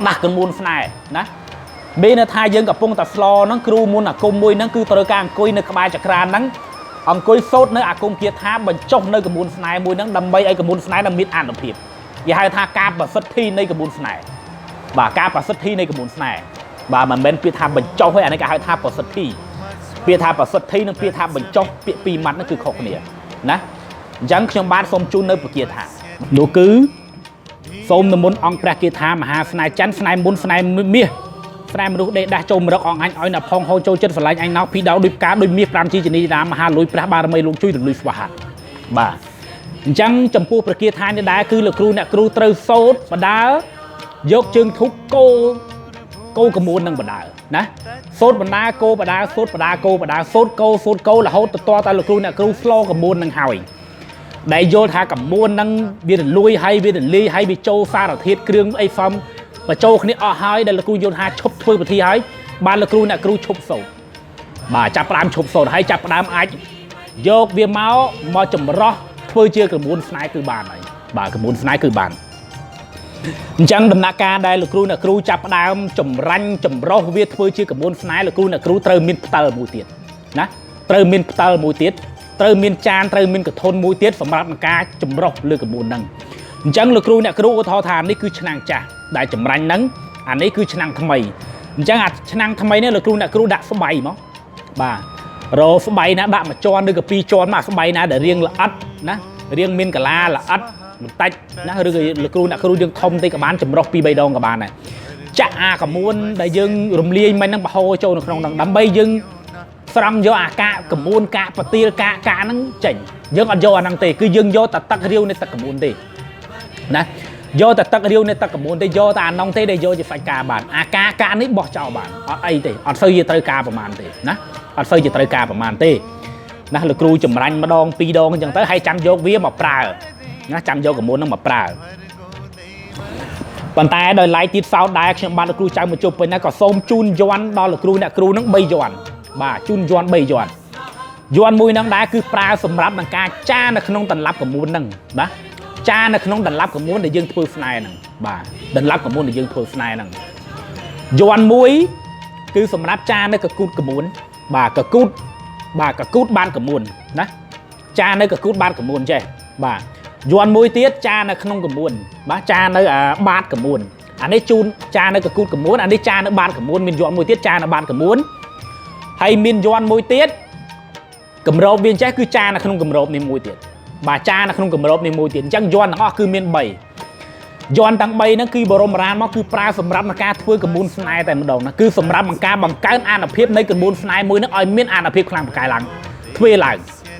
ដាស់កមុនស្នេហ៍ណាមានន័យថាយើងកំពុងតែស្លហ្នឹងគ្រូមុនអាគមមួយហ្នឹងគឺត្រូវការអង្គុយនៅក្បែរចក្រានហ្នឹងអង្គុយសូត្រនៅអាគមគាថាបញ្ចុះនៅកមុនស្នេហ៍មួយហ្នឹងដើម្បីឲ្យកមុនស្នេហ៍នឹងមានអានុភាពគេហៅថាការប្រសិទ្ធិនៃកមុនស្នេហ៍បាទការប្រសិទ្ធិនៃកមុនស្នេហ៍បាទមិនមែនពាក្យថាបញ្ចុះទេអានេះគេហៅថាប្រសិទ្ធិពាក្យថាប្រសិទ្ធិនិងពាក្យថាបញ្ចុះពាក្យពីរម៉ាត់ហ្នឹងគឺខុសគ្នាណាអញ្ចឹងខ្ញុំបាទសូមជូននៅប្រគាថានោះគឺសូមនិមន្តអង្គព្រះគាថាមហាស្នេហ៍ច័ន្ទស្នេហ៍មុនស្នេហ៍មាសស្នេហ៍មនុស្សដេកដាស់ចូលមរកអងអញឲ្យណាផងហូរចូលចិត្តស្រឡាញ់អញណោពីដៅដោយផ្កាដោយមាស 5G ជនីរាមមហាលុយព្រះបារមីលោកជួយរលួយស្វាហាបាទអញ្ចឹងចំពោះប្រគាថានេះដែរគឺលោកគ្រូអ្នកគ្រូត្រូវសូត្របដាលយកជើងធុកគោកមួននឹងបដាលណាសូត្របដាគោបដាលសូត្របដាគោបដាលសូត្រគោរហូតទៅតតែលោកគ្រូអ្នកគ្រូស្លកមួននឹងហើយដែលយល់ថាកមួននឹងវារលួយហើយវារលាយហើយវាចូលសារធាតុគ្រឿងអីហ្វមបញ្ចូលគ្នាអស់ហើយដែលលោកគ្រូយល់ថាឈប់ធ្វើពិធីហើយបានលោកគ្រូអ្នកគ្រូឈប់សូត្របាទចាប់ផ្ដើមឈប់សូត្រហើយចាប់ផ្ដើមអាចយកវាមកចម្រោះធ្វើជាកមួនស្នេហ៍គឺបានហើយបាទកមួនស្នេហ៍គឺបានអញ្ចឹងដំណាក់កាលដែលលោកគ្រូអ្នកគ្រូចាប់ផ្ដើមចម្រាញ់ចម្រោះវាធ្វើជាកមួនស្នេហ៍លោកគ្រូអ្នកគ្រូត្រូវមានផ្តិលមួយទៀតណាត្រូវមានផ្តិលមួយទៀតត្រូវមានចានត្រូវមានកធុនមួយទៀតសម្រាប់ការចម្រោះលើកមួនហ្នឹងអញ្ចឹងលោកគ្រូអ្នកគ្រូឧទាហរណ៍ថានេះគឺឆ្នាំងចាស់ដែលចម្រាញ់ហ្នឹងអានេះគឺឆ្នាំងថ្មីអញ្ចឹងអាឆ្នាំងថ្មីនេះលោកគ្រូអ្នកគ្រូដាក់ស្បៃមកបាទរោស្បៃណាដាក់មួយជាន់ឬក៏ពីរជាន់មកស្បៃណាដែលរៀងល្អិតណារៀងមានកលាល្អិតបន្តិចណាឬក៏លោកគ្រូអ្នកគ្រូយើងធំតិចក៏បានចម្រោះ 2-3 ដងក៏បានដែរចាក់អាកមួនដែលយើងរំលាយមិញហ្នឹងបហូរចូលនៅក្នុងហ្នឹងដើម្បីយើងស្រង់យកអាកាកមួនកាកបទាលកាហ្នឹងចេញយើងអត់យកអាហ្នឹងទេគឺយើងយកតែទឹករាវនៃទឹកកមួនទេណាយកតែទឹករាវនៃទឹកកមួនទេយកតែអាណងទេដែលយកជាសាច់កាបានអាកានេះបោះចោលបានអត់អីទេអត់សូវជាត្រូវការប្រមាណទេណាអត់សូវជាត្រូវការប្រមាណទេណាលោកគ្រូចម្រាញ់ម្ដង2ដងអញ្ចឹងទៅហើយចាំយកវាមកប្រើណាចាំយកកមួនហ្នឹងមកប្រើប៉ុន្តែដោយឡែកទៀតសោតដែរខ្ញុំបានលោកគ្រូចៅមកជប់ពេញណាក៏សូមជូនយ័ន្តដល់លោកគ្រូអ្នកគ្រូហ្នឹង3យ័ន្តបាទជូនយ័ន្ត3យ័ន្តយ័ន្តមួយហ្នឹងដែរគឺប្រើសម្រាប់នឹងការចានៅក្នុងដន្លាប់កមួនហ្នឹងណាចានៅក្នុងដន្លាប់កមួនដែលយើងធ្វើស្នេហ៍ហ្នឹងបាទដន្លាប់កមួនដែលយើងធ្វើស្នេហ៍ហ្នឹងយ័ន្តមួយគឺសម្រាប់ចានៅកកូតកមួនបាទកកូតបានកមួនណាចានៅកកូតបានកមួនចេះបាទយ័ន្តមួយទៀតចានៅក្នុងកមួនបាទចានៅបាតកមួនអានេះជូនចានៅកកូតកមួនអានេះចានៅបាតកមួនមានយ័ន្តមួយទៀតចានៅបាតកមួនហើយមានយ័ន្តមួយទៀតកម្របវាចេះគឺចានៅក្នុងកម្របនេះមួយទៀតបាទចានៅក្នុងកម្របនេះមួយទៀតអញ្ចឹងយ័ន្តទាំងអស់គឺមាន3យ័ន្តទាំង3ហ្នឹងគឺបរមរានមកគឺប្រើសម្រាប់ក្នុងការធ្វើកមួនស្នេហ៍តែម្ដងណាគឺសម្រាប់ក្នុងការបង្កើនអានុភាពនៃកមួនស្នេហ៍មួយហ្នឹងឲ្យមានអានុភាពខ្លាំងប្រកែឡើងទ្វេឡើង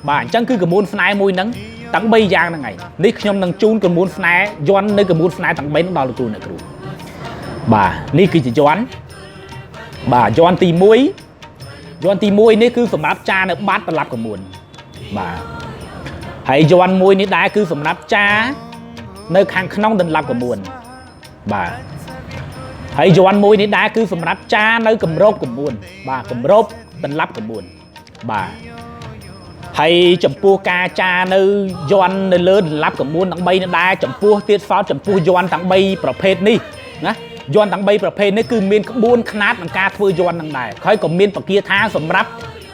បាទអញ្ចឹងគឺកមួនស្នេហ៍មួយហ្នឹងទាំង3យ៉ាងហ្នឹងឯងនេះខ្ញុំនឹងជូនកមួនស្នេហ៍យ័ន្តនៅកមួនស្នេហ៍ទាំង3ហ្នឹងដល់លោកគ្រូអ្នកគ្រូបាទនេះគឺជាយ័ន្តបាទយ័ន្តទី1នេះគឺសម្រាប់ចានៅបាត់ដន្លាប់កមួនបាទហើយយ័ន្តមួយនេះដែរគឺសម្រាប់ចានៅខាងក្នុងដន្លាប់កមួនបាទហើយយ័ន្តមួយនេះដែរគឺសម្រាប់ចានៅគម្របកមួនបាទគម្របដន្លាប់កមួនបាទហើយចំពោះការចានៅយ័ន្តនៅលើដន្លាប់កមួនទាំង3នេះដែរចំពោះទៀតសោតចំពោះយ័ន្តទាំង3ប្រភេទនេះណាយ័ន្តទាំង3ប្រភេទនេះគឺមានក្បួនខ្នាតក្នុងការធ្វើយ័ន្តនឹងដែរហើយក៏មានបគាថាសម្រាប់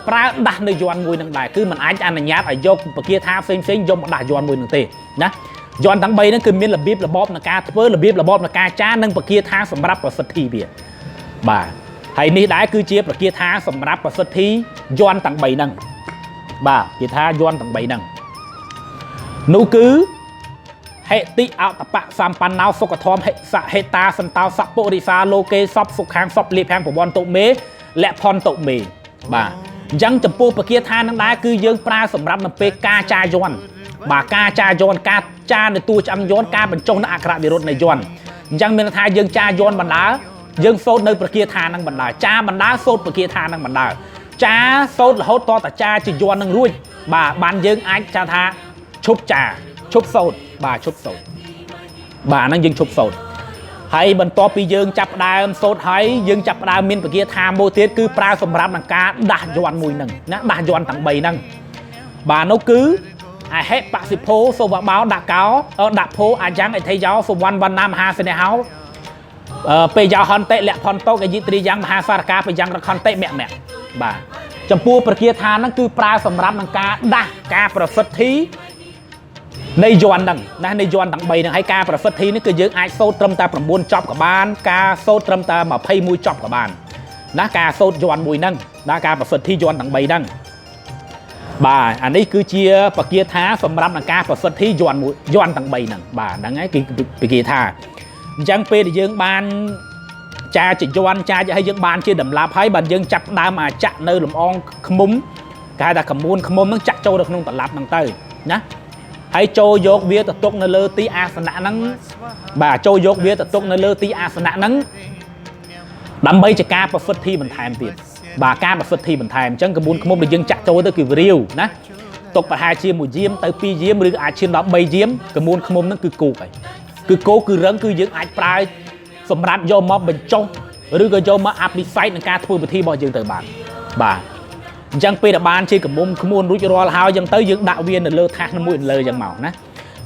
ប្រើដាស់នៅយន់មួយនឹងដែរគឺមិនអាចអនុញ្ញាតឲ្យយកបកាថាផ្សេងយកមកដាស់យន់មួយនឹងទេណាយន់ទាំង3ហ្នឹងគឺមានរបៀបរបបនៃការធ្វើរបៀបរបបនៃការចារនិងបកាថាសម្រាប់ប្រសិទ្ធិវាបាទហើយនេះដែរគឺជាបកាថាសម្រាប់ប្រសិទ្ធិយន់ទាំង3ហ្នឹងបាទគេថាយន់ទាំង3ហ្នឹងនោះគឺហេតិអតបៈសម្បណ្ណោសុខធម្មហេតាសន្តោសពុរិសាលោកេសពសុខាងសពលៀបខាងប្រវត្តិតុមេលៈផនតុមេបាទអញ្ចឹងចំពោះបកាថានឹងដែរគឺយើងប្រើសម្រាប់នៅពេលការចារយន់បាទការចារយន់ការចារនៅតួឆ្អឹងយន់ការបញ្ចុះនៅអក្ខរវិរុទ្ធនៃយន់អញ្ចឹងមានថាយើងចារយន់បណ្ដើយើងសូត្រនៅបកាថានឹងបណ្ដើចារបណ្ដើសូត្របកាថានឹងបណ្ដើចារសូត្ររហូតតតាចារជាយន់នឹងរួចបាទបានយើងអាចចាថាឈប់ចារឈប់សូត្របាទឈប់សូត្របាទហ្នឹងយើងឈប់សូត្រហើយបន្ទាប់ពីយើងចាប់ផ្ដើមសូត្រហើយយើងចាប់ផ្ដើមមានបកាថាមួយទៀតគឺប្រើសម្រាប់នឹងការដាស់យន់មួយហ្នឹងណាដាស់យន់ទាំង3ហ្នឹងបាទនោះគឺអហេបសិភោសុវបោដាក់កោដាក់ភោអាយ៉ាងអិធិយោសុវណ្ណវណ្ណាមហាសេនហោពេយោហន្តិលៈផន្តោកយិត្រីយ៉ាងមហាសារកាពេយ៉ាងរខន្តិមៈបាទចំពោះបកាថាហ្នឹងគឺប្រើសម្រាប់នឹងការដាស់ការប្រសិទ្ធិនៃយន់ហ្នឹងណានៃយន់ទាំង3ហ្នឹងហើយការប្រសិទ្ធិនេះគឺយើងអាចសូត្រត្រឹមតែ9ចប់ក៏បានការសូត្រត្រឹមតែ21ចប់ក៏បានណាការសូត្រយន់មួយហ្នឹងណាការប្រសិទ្ធិយន់ទាំង3ហ្នឹងបាទអានេះគឺជាបកាថាសម្រាប់នឹងការប្រសិទ្ធិយន់មួយយន់ទាំង3ហ្នឹងបាទហ្នឹងហើយគឺបកាថាអញ្ចឹងពេលដែលយើងបានចាជាយន់ចាឲ្យយើងបានជាតម្លាប់ហើយបានយើងចាប់ដើមចាក់នៅលំអងខ្មុំគេហៅថាកមួនខ្មុំហ្នឹងចាក់ចូលទៅក្នុងតម្លាប់ហ្នឹងទៅណាហើយចូលយកវាទៅទុកនៅលើទីអាសនៈហ្នឹងបាទចូលយកវាទៅទុកនៅលើទីអាសនៈហ្នឹងដើម្បីជាការប្រសិទ្ធិបន្ថែមទៀតបាទការប្រសិទ្ធិបន្ថែមអញ្ចឹងក្បួនខ្មុំដែលយើងចាក់ចូលទៅគឺរាវណាទុកប្រហែលជាមួយយាមទៅ2យាមឬអាចឈានដល់3យាមក្បួនខ្មុំហ្នឹងគឺគោកហើយគឺគោកគឺរឹងគឺយើងអាចប្រើសម្រាប់យកមកបញ្ចុះឬក៏យកមកអាប់ឌីសៃតនឹងការធ្វើពិធីរបស់យើងទៅបានបាទអញ្ចឹងពេលដែលបានជាក្មុំក្មួនរួចរាល់ហើយអញ្ចឹងទៅយើងដាក់វានៅលើថាសមួយលើអញ្ចឹងមកណា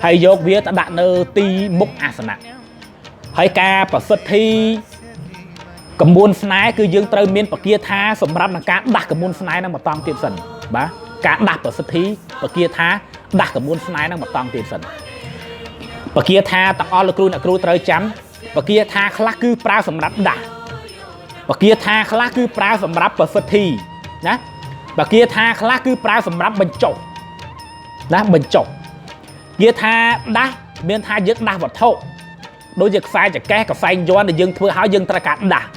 ហើយយកវាទៅដាក់នៅទីមុខអាសនៈហើយការប្រសិទ្ធិក្មួនស្នេហ៍គឺយើងត្រូវមានបកាថាសម្រាប់នឹងការដាស់ក្មួនស្នេហ៍នឹងមកតង់ទៀតសិនបាទការដាស់ប្រសិទ្ធិបកាថាដាស់ក្មួនស្នេហ៍នឹងមកតង់ទៀតសិនបកាថាទាំងអស់លោកគ្រូអ្នកគ្រូត្រូវចាំបកាថាខ្លះគឺប្រើសម្រាប់ដាស់បកាថាខ្លះគឺប្រើសម្រាប់ប្រសិទ្ធិណាបកាថាខ្លះគឺប្រើសម្រាប់បញ្ចុះណាបញ្ចុះគាថាដាស់មានថាយើងដាស់វត្ថុដូចជាខ្សែចកេះកសែងយ័ន្តដែលយើងធ្វើឲ្យយើងត្រូវការដាស់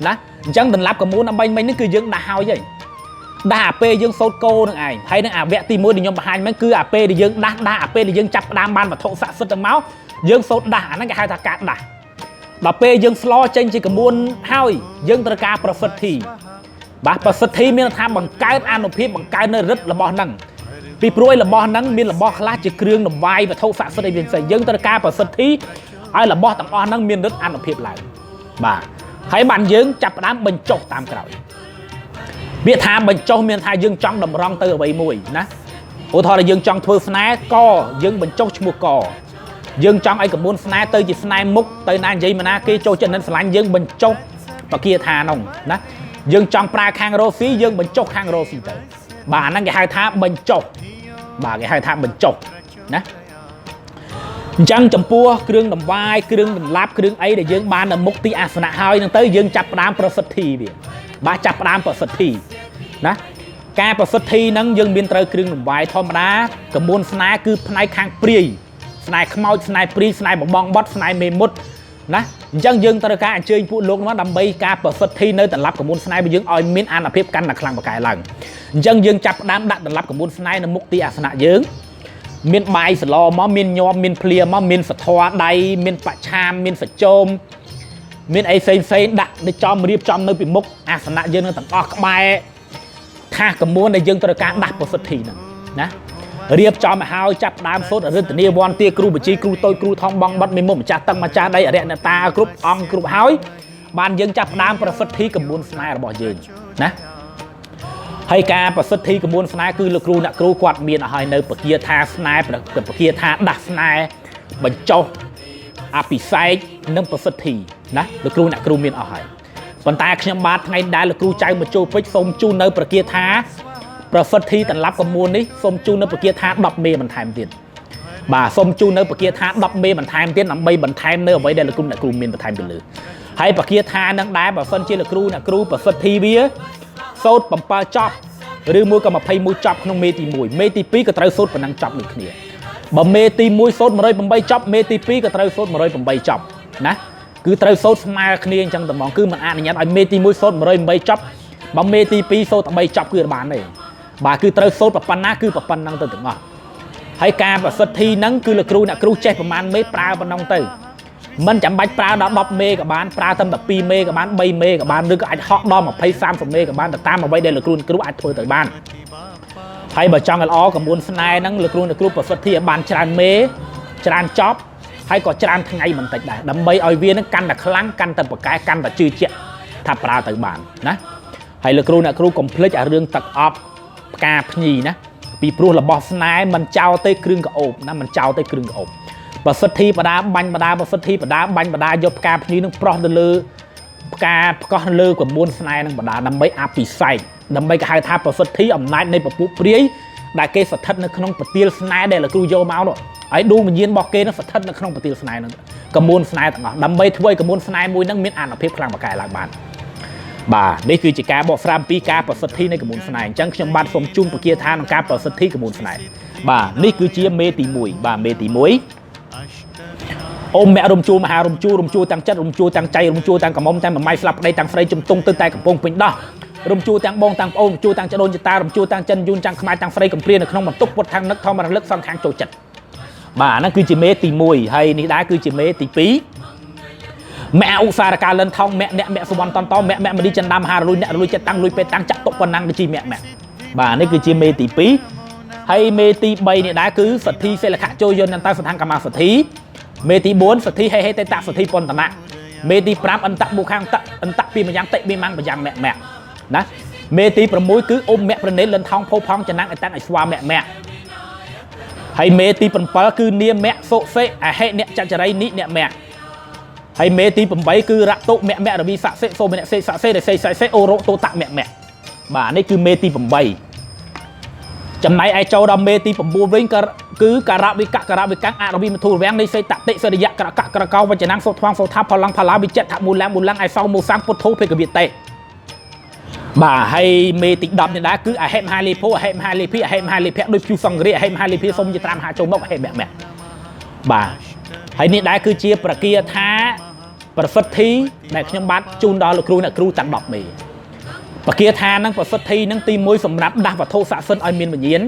ណាអញ្ចឹងដន្លាប់កមូនអំបញ្ញមិញនេះគឺយើងដាស់ហើយហីដាស់អាពេលយើងសូត្រគោនឹងឯងហើយនឹងអាវគ្គទី1ដែលខ្ញុំបង្ហាញមិញគឺអាពេលដែលយើងដាស់អាពេលដែលយើងចាប់ផ្ដើមបានវត្ថុស័ក្តិសិទ្ធិទៅមកយើងសូត្រដាស់អាហ្នឹងគេហៅថាការដាស់ដល់ពេលយើងស្លោចេញជាកមូនហើយយើងត្រូវការប្រសិទ្ធិបាទប្រសិទ្ធិមានថាបង្កើតអនុភាពបង្កើតនៅរិទ្ធរបស់ហ្នឹងពីព្រួយរបស់ហ្នឹងមានរបស់ខ្លះជាគ្រឿងដង្វាយវត្ថុស័ក្តិសិទ្ធិឯផ្សេងយើងត្រូវការប្រសិទ្ធិឲ្យរបស់ទាំងអស់ហ្នឹងមានរិទ្ធអនុភាពឡើងបាទហើយបានយើងចាប់ផ្ដើមបញ្ចុះតាមក្រោយវាថាបញ្ចុះមានថាយើងចង់តម្រង់ទៅអ្វីមួយណាឧទាហរណ៍យើងចង់ធ្វើស្នេហ៍កយើងបញ្ចុះឈ្មោះកយើងចង់ឲ្យកមូនស្នេហ៍ទៅជាស្នេហ៍មុខទៅណានិយាយមកណាគេចូលចិត្តនឹងស្រឡាញ់យើងបញ្ចុះបកាថានោះណាយើងចង់ប្រើខាងរស់ស៊ីយើងបញ្ចុះខាងរស់ស៊ីទៅបាទអាហ្នឹងគេហៅថាបញ្ចុះបាទគេហៅថាបញ្ចុះណាអញ្ចឹងចំពោះគ្រឿងដង្វាយគ្រឿងដង្លាប់គ្រឿងអីដែលយើងបាននៅមុខទីអាសនៈហើយហ្នឹងទៅយើងចាប់ផ្ដើមប្រសិទ្ធិវាបាទចាប់ផ្ដើមប្រសិទ្ធិណាការប្រសិទ្ធិហ្នឹងយើងមានត្រូវគ្រឿងដង្វាយធម្មតាកមូនស្នេហ៍គឺផ្នែកខាងព្រាយស្នេហ៍ខ្មោចស្នេហ៍ព្រាយស្នេហ៍បងបងបត់ស្នេហ៍មេមត់ណាអញ្ចឹងយើងត្រូវការអញ្ជើញពួកលោកមកដើម្បីការប្រសិទ្ធិនៅដន្លាប់កមូនស្នេហ៍របស់យើងឲ្យមានអានុភាពកាន់តែខ្លាំងបកែឡើងអញ្ចឹងយើងចាប់ផ្ដើមដាក់ដន្លាប់កមូនស្នេហ៍នៅមុខទីអាសនៈយើងមានបាយសឡមកមានញោមមានភ្លាមកមានសធរដៃមានបច្ឆាមមានសចោមមានអីផ្សេងដាក់នៅចំរៀបចំនៅពីមុខអាសនៈយើងនឹងទាំងអស់ក្បែរថាសកមូនដែលយើងត្រូវការដាស់ប្រសិទ្ធិហ្នឹងណារៀបចំឲ្យហើយចាប់ដើមសូត្ររិទ្ធនីវ័នទាគ្រូបជីគ្រូតូចគ្រូធំបងបត់មេមុំម្ចាស់ទឹកម្ចាស់ដីអរិយអ្នកតាគ្រប់អង្គគ្រប់ហើយបានយើងចាប់ដើមប្រសិទ្ធិកមូនស្នេហ៍របស់យើងណាហើយការប្រសិទ្ធិកមូនស្នេហ៍គឺលោកគ្រូអ្នកគ្រូគាត់មានឲ្យហើយនៅបកាថាស្នេហ៍បកាថាដាស់ស្នេហ៍បញ្ចុះអភិសេកនិងប្រសិទ្ធិណាលោកគ្រូអ្នកគ្រូមានឲ្យហើយ ប៉ុន្តែខ្ញុំបាទថ្ងៃដែលលោកគ្រូចៅមកចូលពេជ្រសូមជូននៅប្រគាថាប្រសិទ្ធិតន្លាប់កមួននេះសូមជូននៅប្រគាថា10មេបន្ថែមទៀតបាទសូមជូននៅប្រគាថា10មេបន្ថែមទៀតដើម្បីបន្ថែមនៅអ្វីដែលលោកគ្រូមានបន្ថែមទៅលើហើយប្រគាថានឹងដែរបើសិនជាលោកគ្រូអ្នកគ្រូប្រសិទ្ធិវាសូត្រ7ចប់ឬមួយក៏21ចប់ក្នុងមេទី1មេទី2ក៏ត្រូវសូត្រប៉ុណ្ណឹងចប់ដូចគ្នាបើមេទី1សូត្រ108ចប់មេទី2ក៏ត្រូវសូត្រ108ចប់ណាគឺត្រូវសូត្រស្មើគ្នាអញ្ចឹងតែហ្មងគឺមិនអនុញ្ញាតឲ្យមេទី1សូត្រ108ចប់បើមេទី2សូត្រតែ3ចប់គឺបានទេបាទគឺត្រូវសូត្រប៉ុណ្ណាគឺប៉ុណ្ណឹងទៅទាំងអស់ហើយការប្រសិទ្ធិហ្នឹងគឺលោកគ្រូអ្នកគ្រូចេះប្រមាណមេប្រើប៉ុណ្ណឹងទៅមិនចាំបាច់ប្រើដល់10មេក៏បានប្រើតែ12មេក៏បាន3មេក៏បានឬក៏អាចហក់ដល់20 30មេក៏បានទៅតាមអ្វីដែលលោកគ្រូអាចធ្វើទៅបានហើយបើចង់ឲ្យល្អកមួនស្នេហ៍ហ្នឹងលោកគ្រូអ្នកគ្រូប្រសិទ្ធិឲ្យបានច្រើនមេច្រើនចប់ហើយក៏ច្រើនថ្ងៃបន្តិចដែរដើម្បីឲ្យវានឹងកាន់តែខ្លាំងកាន់តែប្រកែកាន់តែជឿជាក់ថាប្រើទៅបានណាហើយលោកគ្រូអ្នកគ្រូកុំភ្លេចអារឿងទឹកអប់ផ្កាភ្ញីណាពីព្រោះរបស់ស្នេហ៍មិនចោលទេគ្រឿងក្អូបណាមិនចោលទេគ្រឿងក្អូបប្រសិទ្ធិបដាបាញ់បដាប្រសិទ្ធិបដាបាញ់បដាយកផ្កាភ្ញីនឹងប្រោះទៅលើផ្កាផ្កោះលើកមួនស្នេហ៍នឹងបដាដើម្បីអភិសេកដើម្បីគេហៅថាប្រសិទ្ធិអំណាចនៃពពួកព្រាយដែលគេស្ថិតនៅក្នុងប្រទាលស្នេហ៍ដែលលោកគ្រូយកមកនោះហើយដួងវិញ្ញាណរបស់គេនឹងស្ថិតនៅក្នុងប្រទាលស្នេហ៍នឹងកមួនស្នេហ៍ទាំងអស់ដើម្បីធ្វើឲ្យកមួនស្នេហ៍មួយនឹងមានអានុភាពខ្លាំងបកែឡើងបានបាទនេះគឺជាការបកស្រាយអំពីការប្រសិទ្ធិនៃកមួនស្នេហ៍អញ្ចឹងខ្ញុំបាទសូមជូនពគាថាក្នុងការប្រសិទ្ធិកមួនស្នេហ៍បាទនេះគឺជាមេទី1បាទមេទី1អូមមករំជួលមហារំជួលទាំងចិត្តរំជួលទាំងចៃរំជួលទាំងកំមុំទាំងបំៃស្លាប់ប្តីទាំងស្រីជំទង់ទៅតែកំពុងពេញដោះរំជួលទាំងបងទាំងប្អូនរំជួលទាំងចដូនចតារំជួលទាំងចិនយួនទាំងខ្មែរទាំងស្រីកំព្រានៅក្នុងបន្ទប់ពុតខាងនឹកធម្មរលឹកសន្តានចូលចិត្តបាទហ្នឹងគឺជាមេទី1ហើយនេះដែរគឺជាមេទី2មគ្គឧស្សាហការលិនថងមគ្គអ្នកមគ្គសវណ្ណតន្តមគ្គមនីចិនដាមហារលួយអ្នករលួយចិត្តតាំងលួយពេតាំងចាក់តុប៉ុណ្ណឹងគឺជាមគ្គបាទនេះគឺជាមេទី2ហើយមេទី3នេះដែរគឺសទ្ធិសិលខៈចូលយន្តន្តសដ្ឋានកម្មាសទ្ធិមេទី4សទ្ធិហេហេតេតសទ្ធិពន្ធនៈមេទី5អន្តបុខាងតអន្តពីម្យ៉ាងតិពីម៉ាំងម្យ៉ាងមគ្គណាមេទី6គឺអ៊ុំមគ្គប្រណេលលិនថងភោផង់ចំណាំងអតអស្វាមគ្គហើយមេទី7គឺនាមមគ្គសុសេអហេអ្នកចចរិយនិអ្នកមគ្គហើយមេទី8គឺរតុមគ្គរវីស័កសេសូមនៈសេស័កសេរិសេស័កសេអូរោតោតមគ្គបាទនេះគឺមេទី8ចំណែកឯចូលដល់មេទី9វិញគឺការៈវិកៈការៈវិកាំងអរវិមធុរវាំងនៃសេតតិសរិយៈក្រកក្រកោវចនាំងសុថ្វាងសុថាផឡងផឡាវិចិត្រមូលំឯសោមូសាំងពុទ្ធោភេកវិតេបាទហើយមេទី10នេះដែរគឺអហិមហាលីភោអហិមហាលីភីអហិមហាលីភៈដោយភ្យូសង្គ្រាអហិមហាលីភីសូមយត្រាមហាចូលមកអហិមមគ្គបាទហើយនេះដែរគឺជាប្រគាថាប្រសិទ្ធិដែលខ្ញុំបាទជូនដល់លោកគ្រូអ្នកគ្រូទាំង10មេប្រគាថានឹងប្រសិទ្ធិនឹងទី1សម្រាប់ដាស់វត្ថុស័ក្តិសិទ្ធិឲ្យមានវិញ្ញាណ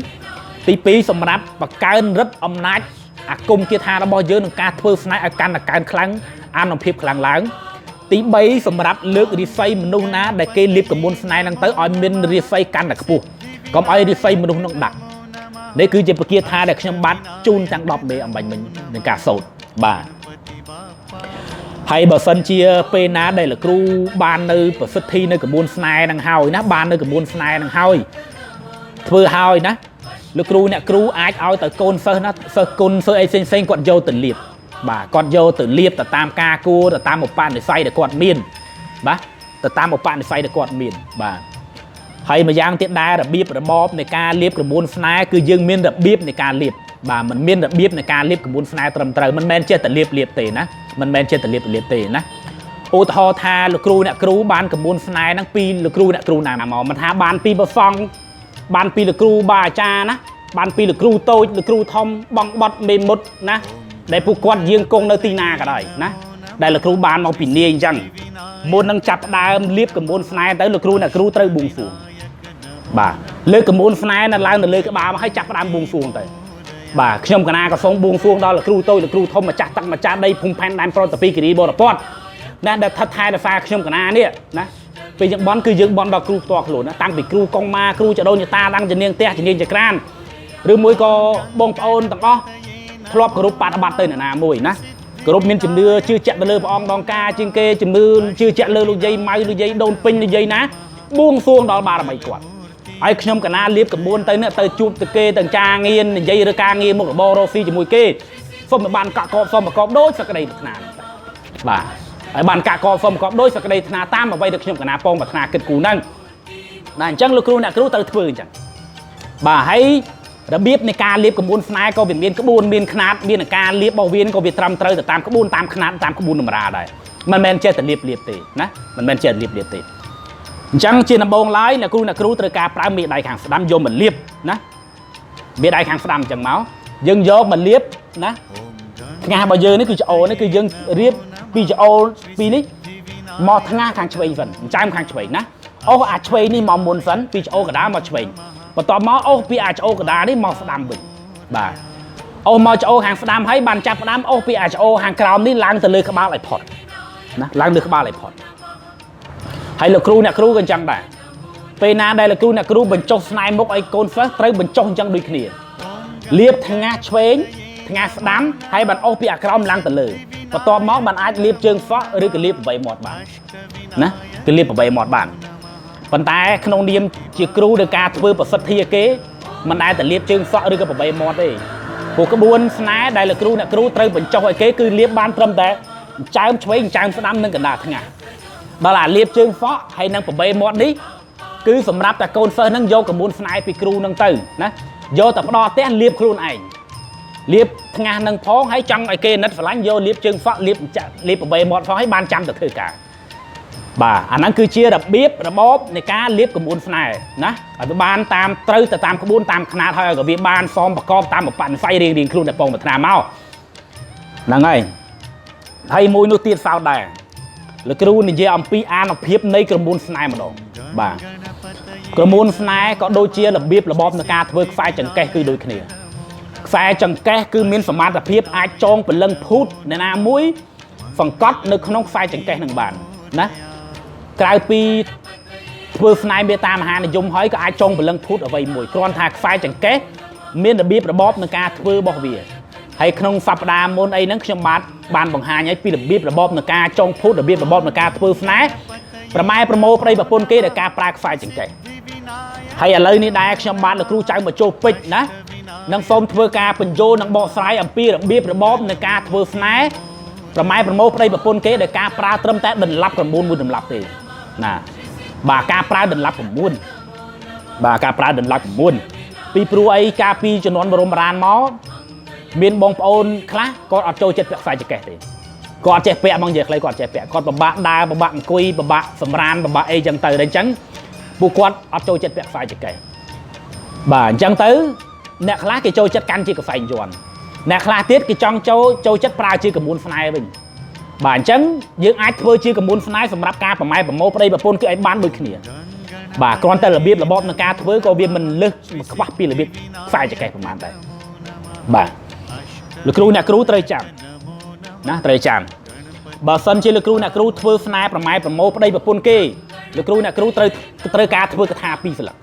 ទី2សម្រាប់បង្កើនរិទ្ធអំណាចអាគមគាថារបស់យើងនឹងការធ្វើស្នេហ៍ឲ្យកាន់តែកើនខ្លាំងអានុភាពខ្លាំងឡើងទី3សម្រាប់លើករិស័យមនុស្សណាដែលគេលៀបកមួនស្នេហ៍ហ្នឹងទៅឲ្យមានរិស័យកាន់តែខ្ពស់កុំឲ្យរិស័យមនុស្សនឹងដាក់នេះគឺជាប្រគាថាដែលខ្ញុំបាទជូនទាំង10មេអំបញ្ញមិញនឹងការសូត្របាទហើយបើសិនជាពេលណាដែលលោកគ្រូបាននៅប្រសិទ្ធិនៅកមួនស្នេហ៍នឹងហើយណាបាននៅកមួនស្នេហ៍នឹងហើយធ្វើហើយណាលោកគ្រូអ្នកគ្រូអាចឲ្យទៅកូនសិស្សណាសិស្សគុណសិស្សអីផ្សេងៗគាត់យកទៅលៀបបាទគាត់យកទៅលៀបទៅតាមការគួរទៅតាមឧបនិស្ស័យដែលគាត់មានបាទទៅតាមឧបនិស្ស័យដែលគាត់មានបាទហើយម្យ៉ាងទៀតដែររបៀបរបបនៃការលៀបកមួនស្នេហ៍គឺយើងមានរបៀបនៃការលៀបបាទมันមានរបៀបនៃការលៀបកមួនស្នេហ៍ត្រឹមត្រូវមិនមែនចេះតែលៀបទេណាមិនមែនចេះតែលៀបទេណាឧទាហរណ៍ថាលោកគ្រូអ្នកគ្រូបានកមួនស្នេហ៍ហ្នឹងពីលោកគ្រូអ្នកគ្រូណាមកមិនថាបានពីប្រសង់បានពីលោកគ្រូបាអាចារ្យណាបានពីលោកគ្រូតូចលោកគ្រូធំបងបត់មេមុតណាដែលពួកគាត់យាងគង់នៅទីណាក៏ដោយណាដែលលោកគ្រូបានមកពីនាយអញ្ចឹងមុននឹងចាប់ដើមលៀបកមួនស្នេហ៍ទៅលោកគ្រូអ្នកគ្រូត្រូវបួងសួងបាទលើកកមួនស្នេហ៍នៅឡើងទៅលើក្បាលមកឲ្យចាប់ដើមបួងសួងទៅបាទខ្ញុំកណាក៏សូមបួងសួងដល់លោកគ្រូតូចលោកគ្រូធំម្ចាស់ទឹកម្ចាស់ដីភូមិផែនដែនប្រតិពីគិរីបរពតណាដែលថិតថែរក្សាខ្ញុំកណានេះណាពេលយើងបន់គឺយើងបន់ដល់គ្រូផ្ទាល់ខ្លួនណាតាំងពីគ្រូកុងម៉ាគ្រូចដូនចតាតាំងជំនាញផ្ទះជំនាញចក្រានឬមួយក៏បងប្អូនទាំងអស់ធ្លាប់គោរពបដិបត្តិទៅនរណាមួយណាគោរពមានជំនឿជឿជាក់ទៅលើព្រះអង្គដងការជាងគេជំនឿជឿជាក់លើលោកយាយម៉ៅលោកយាយដូនពេញលោកយាយណាបួងសួងដល់បារមីគាត់ហើយខ្ញុំកណាលៀបកមួនទៅនេះទៅជួបទៅគេទាំងចាងារនិយាយឬការងារមុខរបររកស៊ីជាមួយគេសុំឲ្យបានកក់កបសុំប្រកបដូចសក្តីប្រាថ្នាបាទ ហើយបានកកហ្វឹមប្រកបដោយសក្តីថ្នាតាមអ្វីដែលខ្ញុំកណាពងប្រាថ្នាគិតគូរហ្នឹងណាអញ្ចឹងលោកគ្រូអ្នកគ្រូត្រូវធ្វើអញ្ចឹងបាទហើយរបៀបនៃការលាបក្បួនស្នេហ៍ក៏វាមានក្បួនមានຂ្នាតមានការលាបរបស់វាក៏វាត្រឹមត្រូវទៅតាមក្បួនតាមຂ្នាតតាមក្បួនតម្រាដែរមិនមែនចេះតែលាបទេណាមិនមែនចេះតែលាបទេអញ្ចឹងជាដំបូងឡើយអ្នកគ្រូត្រូវការប្រើមេដៃខាងស្ដាំយកមកលាបណាមេដៃខាងស្ដាំអញ្ចឹងមកយើងយកមកលាបណាថ្ងាសរបស់យើងនេះគឺច្អូននេះគឺយើងរៀបពីច្អូនពីនេះមកថ្ងាសខាងឆ្វេងសិនចាមខាងឆ្វេងណាអូសអាឆ្វេងនេះមកមុនសិនពីច្អូកដាមកឆ្វេងបន្ទាប់មកអូសពីអាច្អូកដានេះមកស្ដាំវិញបាទអូសមកច្អូខាងស្ដាំហើយបានចាប់ផ្ដើមអូសពីអាច្អូខាងក្រោមនេះឡើងទៅលើក្បាលឲ្យផុតណាឡើងលើក្បាលឲ្យផុតហើយលោកគ្រូអ្នកគ្រូក៏អញ្ចឹងដែរពេលណាដែលលោកគ្រូអ្នកគ្រូបញ្ចុះស្នែមុខឲ្យកូនសិស្សត្រូវបញ្ចុះអញ្ចឹងដូចគ្នាលាបថ្ងាសឆ្វេងថ្ងាសស្ដាំហើយបានអូសពីអាក្រោមឡើងទៅលើបន្ទាប់មកបានអាចលាបជើងសក់ឬក៏លាបបបៃមាត់បានណាគឺលាបបបៃមាត់បានប៉ុន្តែក្នុងនាមជាគ្រូដោយការធ្វើប្រសិទ្ធិគេមិនដែលតែលាបជើងសក់ឬក៏បបៃមាត់ទេព្រោះក្បួនស្នេហ៍ដែលលោកគ្រូអ្នកគ្រូត្រូវបញ្ចុះឲ្យគេគឺលាបបានត្រឹមតែចាមឆ្វេងចាមស្ដាំនិងកណ្ដាលថ្ងាសដល់អាលាបជើងសក់ហើយនឹងបបៃមាត់នេះគឺសម្រាប់តែកូនសិស្សនឹងយកក្បួនស្នេហ៍ពីគ្រូនឹងទៅណាយកតែផ្ដោតផ្ទះលាបខ្លួនឯងលាបថ្ងាសនឹងផងហើយចង់ឲ្យគេណិតស្រឡាញ់យកលាបជើងសក់លាបបបៃមាត់ផងហើយបានចាំទៅធ្វើការបាទអាហ្នឹងគឺជារបៀបរបបនៃការលាបក្បួនស្នេហ៍ណាឲ្យវាបានតាមត្រូវទៅតាមក្បួនតាមຂ្នាតហើយឲ្យវាបានសមប្រកបតាមបនិស័យរៀងខ្លួនតែពងប្រាថ្នាមកហ្នឹងហើយមួយនោះទៀតសោតដែរលោកគ្រូនិយាយអំពីអានុភាពនៃក្បួនស្នេហ៍ម្ដងបាទក្បួនស្នេហ៍ក៏ដូចជារបៀបរបបនៃការធ្វើខ្សែចង្កេះគឺដូចគ្នាខ្សែចង្កេះគឺមានសមត្ថភាពអាចចងព្រលឹងភូតអ្នកណាមួយសង្កត់នៅក្នុងខ្សែចង្កេះនឹងបានណាក្រៅពីធ្វើស្នេហ៍មេត្តាមហានិយមហើយក៏អាចចងព្រលឹងភូតអ្វីមួយគ្រាន់ថាខ្សែចង្កេះមានរបៀបរបបនៃការធ្វើរបស់វាហើយក្នុងសប្តាហ៍មុនអីហ្នឹងខ្ញុំបានបង្ហាញឲ្យពីរបៀបរបបនៃការចងភូតរបៀបរបបនៃការធ្វើស្នេហ៍ប្រម៉ែប្រមោប្តីប្រពន្ធគេដែលការប្រើខ្សែចង្កេះហើយឥឡូវនេះដែរខ្ញុំបានលោកគ្រូចៅមកចូលពេជ្រណានឹងសូមធ្វើការបញ្ចូលនិងបកស្រាយអំពីរបៀបរបបនៃការធ្វើស្នេហ៍ប្រម៉ែប្រមោប្តីប្រពន្ធគេដែលការប្រើត្រឹមតែដន្លាប់9មួយដន្លាប់ទេណាបាទការប្រើដន្លាប់9បាទការប្រើដន្លាប់9ពីព្រោះអីការពីជំនាន់បរមរានមកមានបងប្អូនខ្លះគាត់អត់ចូលចិត្តពាក់ខ្សែចង្កេះទេគាត់អត់ចេះពាក់ហ្មងនិយាយខ្លីគាត់អត់ចេះពាក់គាត់ពិបាកដើរពិបាកអង្គុយពិបាកសម្រានពិបាកអីចឹងទៅអញ្ចឹងពួកគាត់អត់ចូលចិត្តពាក់ខ្សែចង្កេះបាទអញ្ចឹងទៅអ្នកខ្លះគេចូលចិត្តកាន់ជាកសែងយ័ន្តអ្នកខ្លះទៀតគេចង់ចូលចិត្តប្រើជាក្បួនស្នេហ៍វិញបាទអញ្ចឹងយើងអាចធ្វើជាក្បួនស្នេហ៍សម្រាប់ការប្រម៉ែប្រមោប្តីប្រពន្ធគឺឲ្យបានដូចគ្នាបាទគ្រាន់តែរបៀបរបបនៃការធ្វើក៏វាមិនលើសខ្វះពីរបៀបខ្សែចង្កេះប្រហែលដែរបាទលោកគ្រូអ្នកគ្រូត្រូវចាំណាត្រូវចាំបើសិនជាលោកគ្រូអ្នកគ្រូធ្វើស្នេហ៍ប្រម៉ែប្រមោប្តីប្រពន្ធគេលោកគ្រូអ្នកគ្រូត្រូវការធ្វើកថា2ស្លឹក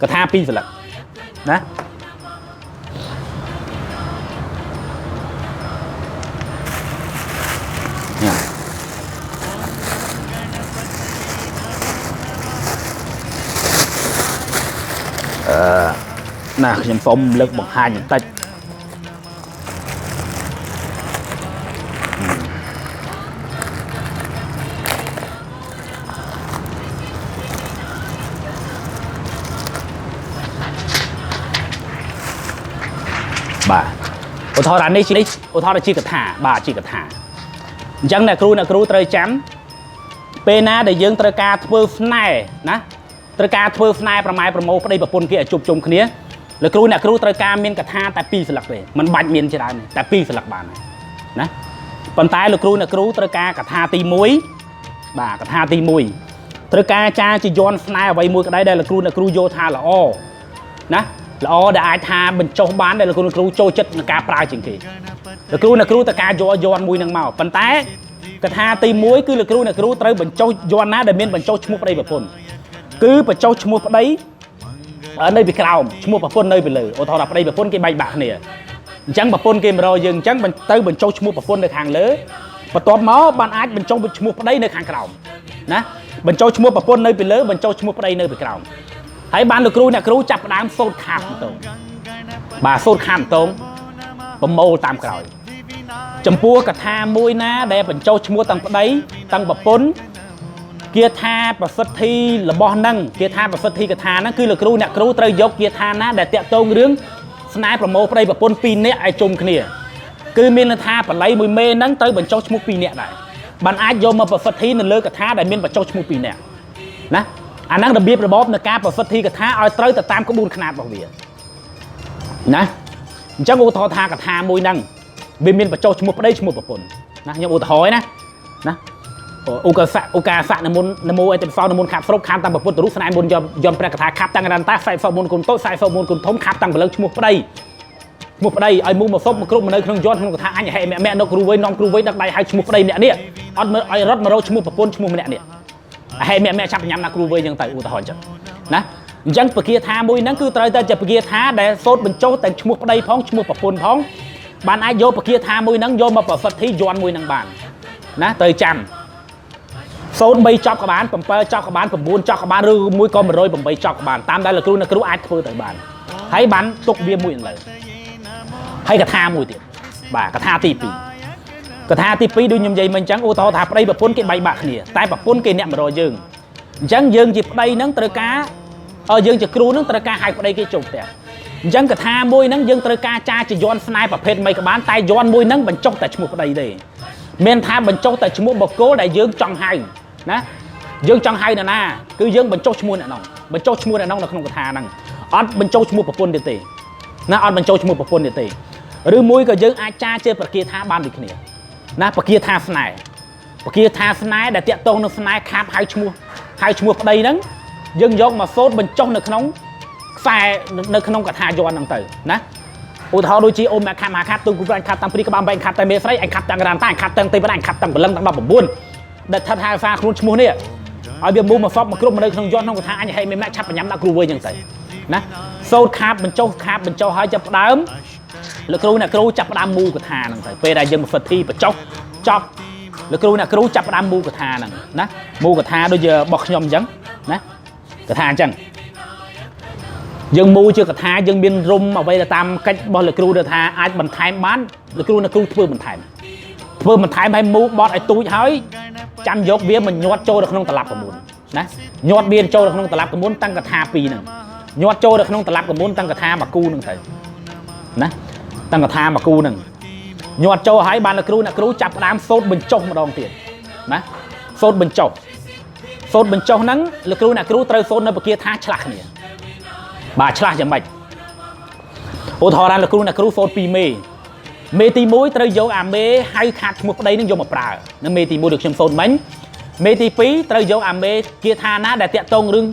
កថា2ស្លឹកណាណាខ្ញុំសូមលើកបង្ហាញបន្តិចបាទឧទាហរណ៍នេះឧទាហរណ៍ជាកថាបាទជាកថាអញ្ចឹងអ្នកគ្រូត្រូវចាំពេលណាដែលយើងត្រូវការធ្វើស្នេហ៍ណាត្រូវការធ្វើស្នេហ៍ប្រម៉ែប្រមោប្តីប្រពន្ធគេឲ្យជួបជុំគ្នាលោកគ្រូអ្នកគ្រូត្រូវការមានកថាតែ2ស្លឹកទេមិនបាច់មានច្រើនទេតែ2ស្លឹកបានណាប៉ុន្តែលោកគ្រូអ្នកគ្រូត្រូវការកថាទី1បាទកថាទី1ត្រូវការចាជាយន្តស្នេហ៍អ្វីមួយក្តីដែលលោកគ្រូអ្នកគ្រូយល់ថាល្អណាល្អដែលអាចថាបញ្ចុះបានដែលលោកគ្រូអ្នកគ្រូចូលចិត្តនឹងការប្រើជាងគេលោកគ្រូអ្នកគ្រូត្រូវការយកយន្តមួយនឹងមកប៉ុន្តែកថាទី1គឺលោកគ្រូអ្នកគ្រូត្រូវបញ្ចុះយន្តណាដែលមានបញ្ចុះឈ្មោះប្តីប្រពន្ធគឺបញ្ចុះឈ្មោះប្តីនៅពីក្រោមឈ្មោះប្រពន្ធនៅពីលើឧទាហរណ៍ប្តីប្រពន្ធគេបែកបាក់គ្នាអញ្ចឹងប្រពន្ធគេមករកយើងអញ្ចឹងទៅបញ្ចុះឈ្មោះប្រពន្ធនៅខាងលើបន្ទាប់មកបានអាចបញ្ចុះឈ្មោះប្តីនៅខាងក្រោមណាបញ្ចុះឈ្មោះប្រពន្ធនៅពីលើបញ្ចុះឈ្មោះប្តីនៅពីក្រោមហើយបានលោកគ្រូអ្នកគ្រូចាប់ផ្ដើមសូត្រខាតម្ដងបាទសូត្រខាតម្ដងប្រមូលតាមក្រោយ ចំពោះកថាមួយណាដែលបញ្ចូលឈ្មោះតាំងប្តីតាំងប្រពន្ធគាថាប្រសិទ្ធិរបស់ហ្នឹងគាថាប្រសិទ្ធិកថាហ្នឹងគឺលោកគ្រូអ្នកគ្រូត្រូវយកគាថាណាដែលតាក់ទងរឿងស្នេហ៍ប្រមោលប្តីប្រពន្ធ2នាក់ឲ្យជុំគ្នាគឺមានន័យថាបល័យមួយមេហ្នឹងត្រូវបញ្ចូលឈ្មោះ2នាក់ដែរបានអាចយកមកប្រសិទ្ធិនៅលើកថាដែលមានបញ្ចូលឈ្មោះ2នាក់ណាអាហ្នឹងរបៀបរបបនៃការប្រសិទ្ធិកថាឲ្យត្រូវទៅតាមក្បួនខ្នាតរបស់វាណាអញ្ចឹងឧទាហរណ៍ថាកថាមួយហ្នឹងវាមានបញ្ចូលឈ្មោះប្តីឈ្មោះប្រពន្ធណាខ្ញុំឧទាហរណ៍ណាឧកាសៈនមោអេតិសោនមុនខាប់ស្រុកខាប់តាំងប្រពុតរូបស្នេហ៍មុនយំព្រះកថាខាប់តាំងរន្តាខ្សែសោមុនគុណតូចខ្សែសោមុនគុណធំខាប់តាំងបលឹងឈ្មោះប្តីឲ្យមូមកសុបមកគ្រប់មកនៅក្នុងយន្តក្នុងកថាអញហេម្នាក់នៅគ្រូវ័យនាំគ្រូវ័យដឹកដៃឲ្យឈ្មោះប្តីម្នាក់នេះអត់មើលឲ្យរត់មករកឈ្មោះប្រពន្ធឈ្មោះម្នាក់នេះហេម្នាក់ចាប់ញ៉ាំណាគ្រូវ័យអញ្ចឹងទៅឧទាហរណ៍អញ្ចឹងណាអញ្ចឹងពគាថាមួយហ្នឹងគឺត្រូវតែជាពគាថាដែលសូត្របញ្ចុះទាំងឈ្មោះប្តីផងឈ្មោះប្រពន្ធផងបានអាចយកពគាថាមួយហ្នឹងយកមកប្រសិទ្ធិយន្តមួយហ្នឹងបានណាត្រូវចាំសូត្រ3ចប់ក៏បាន7ចប់ក៏បាន9ចប់ក៏បានឬមួយក៏108ចប់ក៏បានតាមដែលលោកគ្រូអ្នកគ្រូអាចធ្វើទៅបានហើយបានទុកវាមួយឥឡូវហើយកថាមួយទៀតបាទកថាទី2កថាទី2ដូចខ្ញុំនិយាយមិញអញ្ចឹងឧទាហរណ៍ថាប្តីប្រពន្ធគេបែកបាក់គ្នាតែប្រពន្ធគេអ្នកមករកយើងអញ្ចឹងយើងជាប្តីហ្នឹងត្រូវការយើងជាគ្រូហ្នឹងត្រូវការហៅប្តីគេចូលផ្ទះអញ្ចឹងកថាមួយហ្នឹងយើងត្រូវការចាជាយន្តស្នេហ៍ប្រភេទមិនក៏បានតែយន្តមួយហ្នឹងបញ្ចុះតែឈ្មោះប្តីទេមានថាបញ្ចុះតែឈ្មោះបុគ្គលដែលយើងចង់ហៅណាយើងចង់ហៅនរណាគឺយើងបញ្ចុះឈ្មោះអ្នកនោះបញ្ចុះឈ្មោះអ្នកនោះនៅក្នុងកថាហ្នឹងអត់បញ្ចុះឈ្មោះប្រពន្ធទេណាអត់បញ្ចុះឈ្មោះប្រពន្ធទេឬមួយក៏យើងអាចចាជាប្រគាថាបានដូចគ្នាណាប្រគាថាស្នេហ៍ប្រគាថាស្នេហ៍ដែលតាក់ទងនឹងស្នេហ៍ខាប់ហៅឈ្មោះប្តីហ្នឹងយើងយកមកសូត្របញ្ចុះនៅក្នុងខ្សែនៅក្នុងកថាយន្តហ្នឹងទៅណាឧទាហរណ៍ដូចជាអូមអ្នកខាត់មហាខាត់ទូគូប្រាញ់ខាត់តាំងព្រីក្បាលបែកខាត់តែមេស្រីអញខាត់តាំងរានតាអញខាត់តាំងទេវតាអញខាត់តាំងបលឹងតាំង19ដែលថាថាសារខ្លួនឈ្មោះនេះឲ្យវាមូមកសពមកគ្រប់នៅក្នុងយន្តក្នុងកថាអញហេមេម៉ាក់ឆាប់បញ្ញាំដាក់គ្រូវ័យហ្នឹងទៅណាសូត្រខាប់បញ្ចុះហើយចាប់ផ្ដើមលោកគ្រូអ្នកគ្រូចាប់ផ្ដើមមូកថាហ្នឹងទៅពេលដែលយើងមកហ្វិតធីបញ្ចុះចប់លោកគ្រូអ្នកគ្រូចាប់ផ្ដើមមូកថាហ្នឹងណាមូកថាដូចជារបស់ខ្ញុំអញ្ចឹងណាកថាអញ្ចឹងយើងមូជាកថាយើងមានរុំអ្វីទៅតាមកិច្ចរបស់លោកគ្រូដែលថាអាចបន្ថែមបានលោកគ្រូអ្នកគ្រូធ្វើបន្ថែមឲ្យមូបត់ឲ្យទូចហើយចាំយកវាមកញាត់ចូលនៅក្នុងតឡាប់កមុនណាញាត់វាចូលនៅក្នុងតឡាប់កមុនតាំងកថា2ហ្នឹងញាត់ចូលនៅក្នុងតឡាប់កមុនតាំងកថាមកគូហ្នឹងទៅណាតាំងកថាមកគូហ្នឹងញាត់ចូលហើយបានលោកគ្រូអ្នកគ្រូចាប់ផ្ដើមសូត្របញ្ចុះម្ដងទៀតណាសូត្របញ្ចុះហ្នឹងលោកគ្រូអ្នកគ្រូត្រូវសូត្រនៅពគាថាឆ្លាស់គ្នាបាទឆ្លាស់យ៉ាងម៉េចឧទាហរណ៍លោកគ្រូអ្នកគ្រូសូត្រ2មេទី1ត្រូវយកអាមេហៅខាត់ឈ្មោះប្តីនឹងយកមកប្រើនៅមេទី1ដូចខ្ញុំសូត្រមិញមេទី2ត្រូវយកអាមេគាថាណាដែលតាក់ទងរឿង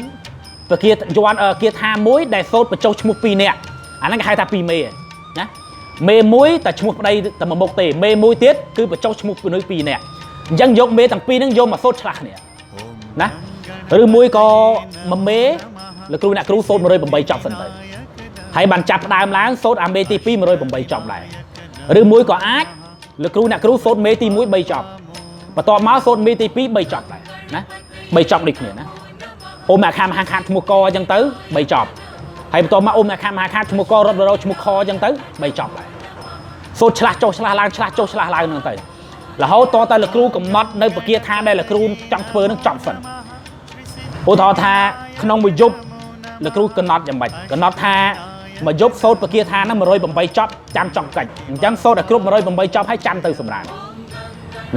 ពគាយន្តគាថាមួយដែលសូត្របញ្ចុះឈ្មោះ2នាក់អាហ្នឹងគេហៅថា2មេណាមេ1តែឈ្មោះប្តីតែមួយមុខទេមេ1ទៀតគឺបញ្ចុះឈ្មោះមនុស្ស2នាក់អញ្ចឹងយកមេទាំងពីរហ្នឹងយកមកសូត្រឆ្លាស់គ្នាណាឬមួយក៏មួយមេលោកគ្រូអ្នកគ្រូសូត្រ108ចប់សិនទៅហើយបានចាប់ផ្ដើមឡើងសូត្រអាមេទី2 108ចប់ដែរឬមួយក៏អាចលោកគ្រូអ្នកគ្រូសូត្រមេទី1 3ចប់បន្ទាប់មកសូត្រមេទី2 3ចប់ដែរណា3ចប់ដូចគ្នាណាអូមអ្នកខាមហាខាត់ឈ្មោះកអញ្ចឹងទៅ3ចប់ហើយបន្ទាប់មកអូមអ្នកខាមហាខាត់ឈ្មោះករត់រោឈ្មោះខអញ្ចឹងទៅ3ចប់ដែរសូត្រឆ្លាស់ចុះឆ្លាស់ឡើងឆ្លាស់ចុះឆ្លាស់ឡើងហ្នឹងទៅរហូតតតែលោកគ្រូកំណត់នៅពគាថាដែលលោកគ្រូចង់ធ្វើនឹងចប់សិនឧទាហរណ៍ថាក្នុងមួយយប់លោកគ្រូកំណត់យ៉ាងម៉េចកំណត់ថាមួយយប់សូត្រពគាថាហ្នឹង108ចប់ចាំចង់កាច់អញ្ចឹងសូត្រឲ្យគ្រប់108ចប់ហើយចាំទៅសម្រាន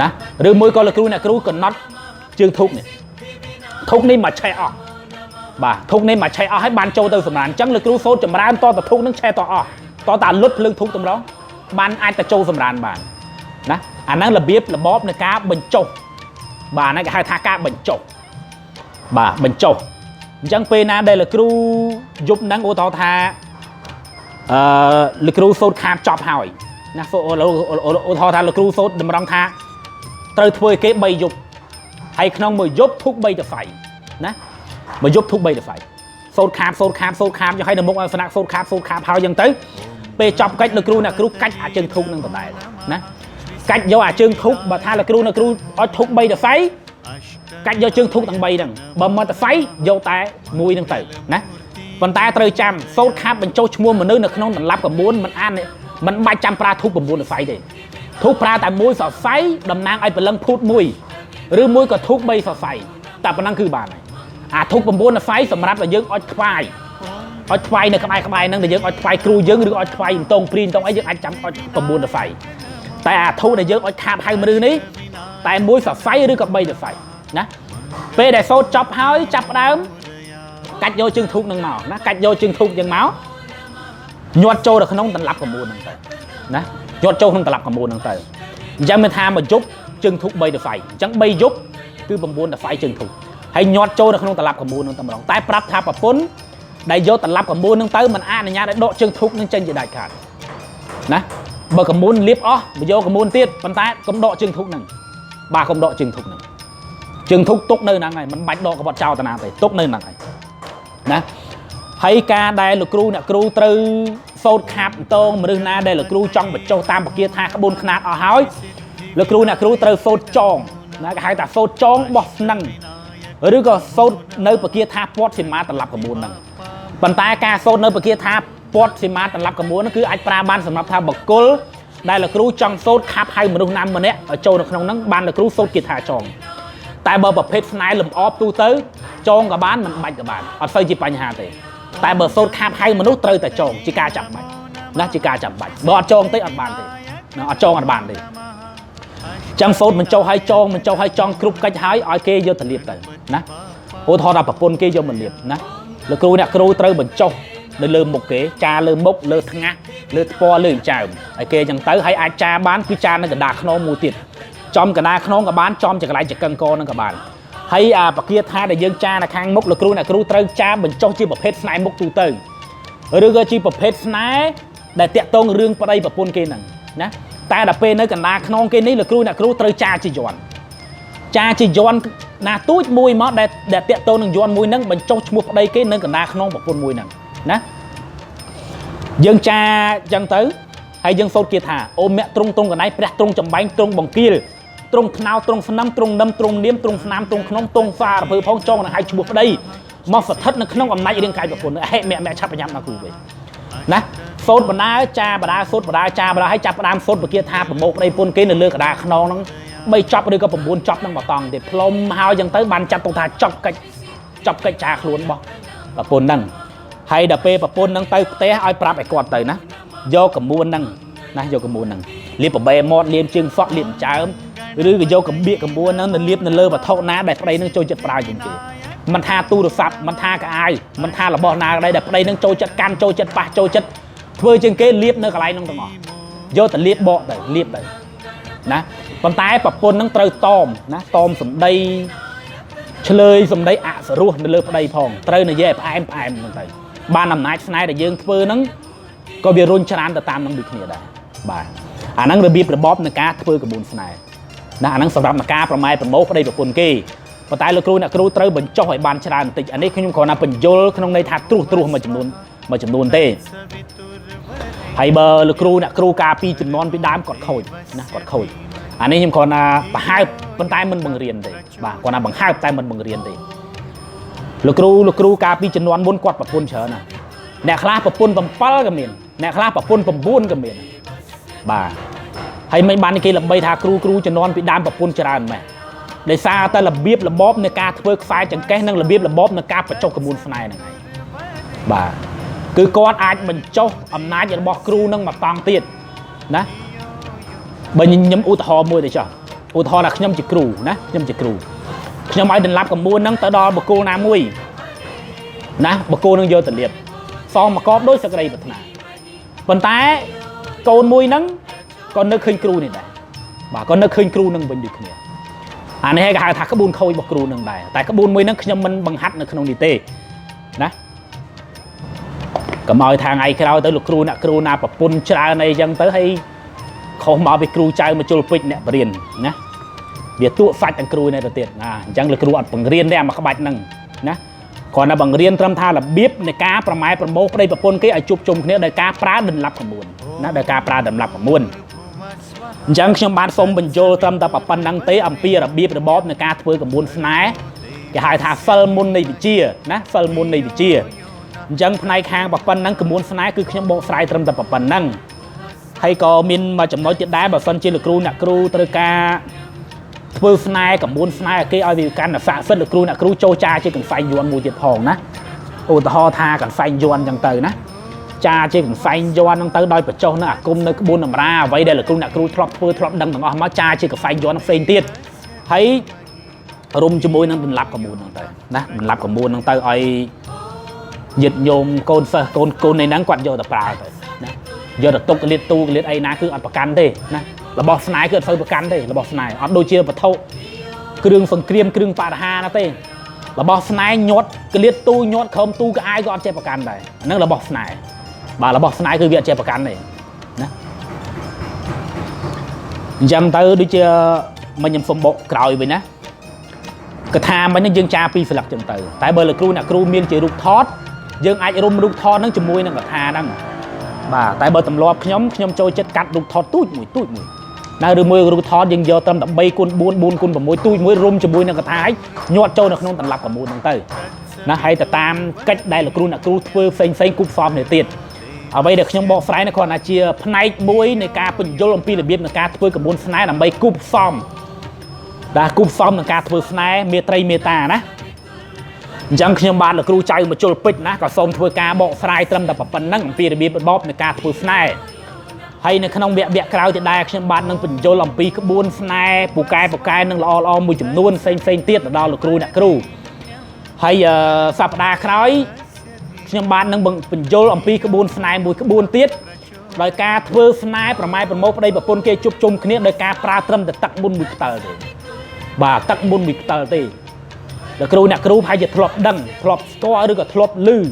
ណាឬមួយក៏លោកគ្រូអ្នកគ្រូកំណត់ជើងធុកនេះមកឆេះអស់បាទធុកនេះមកឆេះអស់ហើយបានចូលទៅសម្រានអញ្ចឹងលោកគ្រូសូត្រចម្រើនតទៅធុកហ្នឹងឆេះតអស់តតែលុតភ្លើងធុកតម្រងបានអាចទៅចូលសម្រានបានណាអាហ្នឹងរបៀបរបបនៃការបញ្ចុះបាទហ្នឹងគេហៅថាការបញ្ចុះបាទបញ្ចុះអញ្ចឹងពេលណាដែលលោកគ្រូយប់ហ្នឹងឧទាហរណ៍ថាលោកគ្រូសូត្រខាតចប់ហើយណាឧទាហរណ៍ថាលោកគ្រូសូត្រតម្រង់ថាត្រូវធ្វើឲ្យគេ3យប់ហើយក្នុងមួយយប់ធុក3តសៃណាមួយយប់ធុក3តសៃសូត្រខាតយកឲ្យនៅមុខឲ្យស្នាក់សូត្រខាតហើយអញ្ចឹងទៅពេលចប់កិច្ចលោកគ្រូអ្នកគ្រូកាច់អាជើងធុកនឹងដដែលណាកាច់យកអាជើងធុកបើថាលោកគ្រូអ្នកគ្រូឲ្យធុក3តសៃកាច់យកជើងធុកទាំង3ហ្នឹងបើមកតសៃយកតែមួយហ្នឹងទៅណាប៉ុន្តែត្រូវចាំសូត្រខាប់បញ្ចុះឈ្មោះមនុស្សនៅក្នុងដន្លាប់កមួនមិនអានមិនបាច់ចាំប្រើធុក9តសៃទេ thuốc pra tại mũi sọ say đầm nang ai phải lăng phút mũi rư mũi có thuốc bay sọ sayแต่ปนังคือบ้านทุกประมวลไฟสำหรับเราเยอะอ้อยควายเนี่ยขบายนั่งแต่เยอะอ้อยควายครูเยอะหรืออ้อยควายตรงปรีนตรงไอ้เยอะไอ้จำอ้อยประมวลไฟแต่ทุกเนี่ยเยอะอ้อยขาบให้มือนี้แต่มวยสไฟหรือกับใบไฟนะเปได้โซ่จับหายจับดาวกัดโยจึงทุกหนึ่งหมอนะกัดโยจึงทุกยังเมาหยดโจเด็กน้องตันลับประมวลนั่งแต่นะหยดโจน้องตันลับประมวลนั่งแต่ยังไม่ทำมายุบจึงทุกใบไฟจังใบยุบคือประมวลไฟจึงถูกให้ยอดโจในขนมตลับขมูลนึงตำรองแต่ปรับทับปะปุ้นได้ยอดตลับขมูลนึงเติมมันในญาติโดจึงทุกนึงเจนจะได้ขาดนะเบอร์ขมูลลิฟอ๋อไปโยขมูลเตี้ยปันท้ายกำโดจึงทุกนึงบากำโดจึงทุกนึงจึงทุกตุกเนินนั่งไงมันบัดโดกับบอดเจ้าตนาไปตุกเนินนั่งไงนะให้การได้หรือครูเนี่ยครูตรึโซดขับโตงมือหน้าได้หรือครูจ้องแบบโจตามปะเกียร์ทาขบุนขนาดเอาหายหรือครูเนี่ยครูตรึโซดจองนะก็ให้แต่โซดจองบอสนั่งหรือก็โซดเนื้อปะเกียร์ทาปอดสิมาตลับขมูลนั่งปัญตายการโซดเนื้อปะเกียร์ทาปอดสิมาตลับขมูลนั่นคือไอ้ปลาบ้านสำหรับทาบกลได้หรือครูจ้องโซดขับให้มนุษย์น้ำมันเนี้ยโจในขนมนั่งบ้านหรือครูโซดเกียร์ทาจองแต่เบอร์แบบเพชรนายหลุมออฟตู้เตอร์จองกับบ้านมันบัดกับบ้านอัดไฟจีปัญหาเตะแต่เบอร์โซดขับให้มนุษย์เตอร์แต่จองจิกาจับบัดนะจิกาจับบัดบอดจองเตะอัดบ้านเตะนะอัดจองอัดบ้านเตะจังโซดมันโจให้จองมันโจให้จองกรุ๊ปกันให้ออยเกย์เยอะแต่เรียบแต่นะโอ้ทอดาปะปนเกย์เยอะมันเรียบนะแล้วครูเนี่ยครูเตอร์มันโจเลยเริ่มหมกเก๋จาเริ่มมกเริ่มทั้งงะเริ่มปอเริ่มจ่ายไอเกย์จังเตอร์ให้อาจาบ้านคือจานั่นก็ด่าขนมมูติดจอมกับด่าขนมกับบ้านจอมจากไรจากกังกอนั่นกับบ้านให้ปะเกียร์ท่าได้ยังจาในข้างมกแล้วครูเนี่ยครูเตอร์จามันโจจีประเภทสไนมกตูเตอร์หรือก็จีประเภทสไนได้เตะตรงเรื่องประเดี๋ยวปะปนเกย์นั่นนะแต่ดับเป็นในกันนาขนมเกนี้หรือครูเนี่ยครูเตยจ่าจีจวนจ่าจีจวนนาตุ้ยมวยมอดได้เตะโตหนึ่งจวนมวยนั่งบรรจงชมุกได้เกนึงกันนาขนมแบบปนมวยนั่งนะยังจ่ายังเตยให้ยังโซดเกียร์ถาโอเมะตรงกันไหนแปะตรงจำใบตรงบังกีลตรงขนาวตรงสนามตรงน้ำตรงเลี้ยมตรงสนามตรงขนมตรงฟ้าเพื่อพ้องจองนะให้ชมุกได้มาสะทัดในขนมอำนาจเรื่องกายแบบปนให้แม่ชับประยำนาครูไปนะโซดบรรดาจ่าบรรดาโซดบรรดาจ่าบรรดาให้จับประดามโซดเมื่อกี้ท่าประโมกในปนเกนเลือกกระดาขนองนั้นไม่จับหรือก็ผมบุญจับนั่งบ่ตองเด็ดพลมหาวยังเต้บันจับตรงท่าจับกระจ่าขลุ่นบ่ประปนนั่งให้ดับเปประปนนั่งเต้เตะเอาปรับไอ้กอดเตยนะโยกับมูนนั่งนะโยกับมูนนั่งเรียบแบบเบมอดเรียมจึงฟอดเรียมจ้าหรือโยกับเบี้ยกับมูนนั่งนั่นเรียบนั่นเลือกแบบเท่าน้าได้ไปนั่งโจจัดปลายจริงๆมันท่าตู้รถซับมันท่ากระไอมันท่าระบอนาได้ได้ไปนั่งโจจัดการโจจัดปะโจจัดเพื่อจึงเกลียบเนื้อกระไรน้องตงอโยแต่เลียบบ่แต่เลียบแต่นะปัญตายปะปนนั่งเตยตอมนะตอมสมได้เฉลยสมได้อะสรู้ในเลือกได้พองเตยในแย่พายนั่งเตยบ้านนำนายสไนแต่ยังเพื่อนั่งก็เบียรุ่นชนะแต่ตามนั่งบิดเนี่ยได้บ้านนั่งระบีบระบอบในการเพื่อกับบุญสไนนะนั่งสำหรับนักการประมาณประโมกได้แบบปนเกย์ปัญตายเราครูเนี่ยครูเตยบรรจงให้บ้านชนะติอันนี้คือยุ่งขอนาเป็นโยลขนมในทัดตรูมาจำนวนเต้ให้เบอร์หรือครูเนี่ยครูกาปีจุดนอนไปดามกอดข่อยนะกอดข่อยอันนี้ยังคนปะห้าบรรทายมันบังเรียนเลยบ่าคนบังห้าแต่มันบังเรียนเลยหรือครูกาปีจุดนอนบนกอดปะปนเชิญนะแนคลาปะปนปะเปิ้ลกับเมียนแนคลาปะปนปะบุญกับเมียนบ่าให้ไม่บานในเกลับใบทาครูจะนอนไปดามปะปนจราไหมในซาแต่ระเบียบระบอบในการเพิกไฟจังแก้นั่งระเบียบระบอบในการประจบกับมูลสไนนั่นไงบ่าคือกอดอาจมันโจอำนาจอย่างบอกครูนั่งมาตองเตียดนะบางยำอุทธรมวยแต่จ้ะอุทธรlàยำจิครูนะยำจิครูยำไอ้เดินรับกับมวยนั่งตะดอบุกโกนามวยนะบุกโกนั่งเยอะแต่เรียบซองมากอบด้วยสกไรปัฒนาปัญแต่โกนมวยนั่งก็นึกขึ้นครูนี่ได้บ่าก็นึกขึ้นครูนั่งเป็นดิบเนี่ยอันนี้ให้การถักขบุญเขาบอกครูนั่งได้แต่ขบุญมวยนั่งยำมันบังฮัดในขนมดีเต้นะก็มอยทางไอ้เราtớiลูกครูนาปะปนชราในยังtớiให้เขามาไปครูใจมาจุลปิดเนี่ยเรียนนะเดี๋ยวตัวฟัดอันครูในประเทศนะยังลูกครูอัดบังเรียนได้มาขบัดนั่งนะก่อนนะบังเรียนทำท่าละเบียบในการประมาณประโมกได้ปะปนก็ไอ้จุบจมเนี่ยได้การปลาดันรับขมูลนะได้การปลาดันรับขมูลยังชมบ้านสมบัญโจทำแต่ปะปันนังเตะอัมพีระเบียบระบอบในการเพื่อขมูลสไนจะหายท่าเฟลมุนในวิจินะเฟลมุนในวิจิยังภายคางปะปันนั่งกระมวลสไนคือขยมโบสไลตรมแต่ปะปันนั่ง hay có miền mà chấm nói tiệt đá bà phân trên lực cru nè cru tới ca vừa snai cầm buôn snai cái ai vì can là phạ phân lực cru châu cha chứ cần phải yuan mùi tiệt hòn ná ô ho tha cần phải yuan chẳng từ ná cha chứ cần phải yuan chẳng từ đôi bật châu nó à cung nơi buôn làm ra vậy đây là cru thọp đằng thằng má cha chứ cần phải yuan nó phên tiệt thấy rung cho môi năng mình lắp cầm buôn chẳng từ ná mình lắp cầm buôn chẳng từ ai dịch nhôm côn này nắng quạt vô tập ra rồi giờ được tung cái liệt tu cái liệt ấy ná cứ ăn bạc căn thế nè là bò snai cứ phơi bạc căn thế là bò snai ăn đôi chia bạc thâu cái đường phần kriêm cái đường phạt ha nó thế là bò snai nhót cái liệt tu nhót không tu cái ai có ăn che bạc căn này nó là bò snai bà là bò snai cứ việc che bạc căn này nè dầm tới đôi chia mình nhầm phong bộ còi vậy nè cái tham mấy nó dương cha pi phải lập chừng từ tại bởi là cru miên chỉ rụt thót dương ai rụt thót nó chùm môi nó cái tha đăng bà tại bởi tầm loạt nhóm trôi chết cắt rụt thót tút mùi nào được môi rụt thót dương giờ tâm đậm bay côn buôn và môi tui môi rôm chùm môi nó cái thái nhọt trôi nó không tận lập cả môi năng từ nó hay là tam cách đây là cru phơi phanh cúp form để tiền ở đây được nhóm bộ phái nó còn là chia play môi này ca bình vô làm pi là biết là ca phơi cả môn phái làm bay cúp form đã cúp form là ca phơi phái meta ná chẳng khi bạn là cru chạy một chỗ pít ná có xong phơi ca bộ phái trâm đập phần năng pi là biết bóp là ca phơi phái hay là không bẹ cào thì đây khi bạn năng bình vô làm pi cái buôn phái bù cài năng lo mùi chủng luôn phanh tiết ở đó là cru hay sập đà khói nhưng bạn năng bình vô làm pi cái buôn phái mùi cái buôn tiết rồi ca phơi phái và mai phần một đây và pôn kê chụp chung kia đời ca pra trâm để tắc buôn mùi tờ bà tắc buôn mùi tờ thì là cru hay dịch thọp đằng thọp có được thọp lư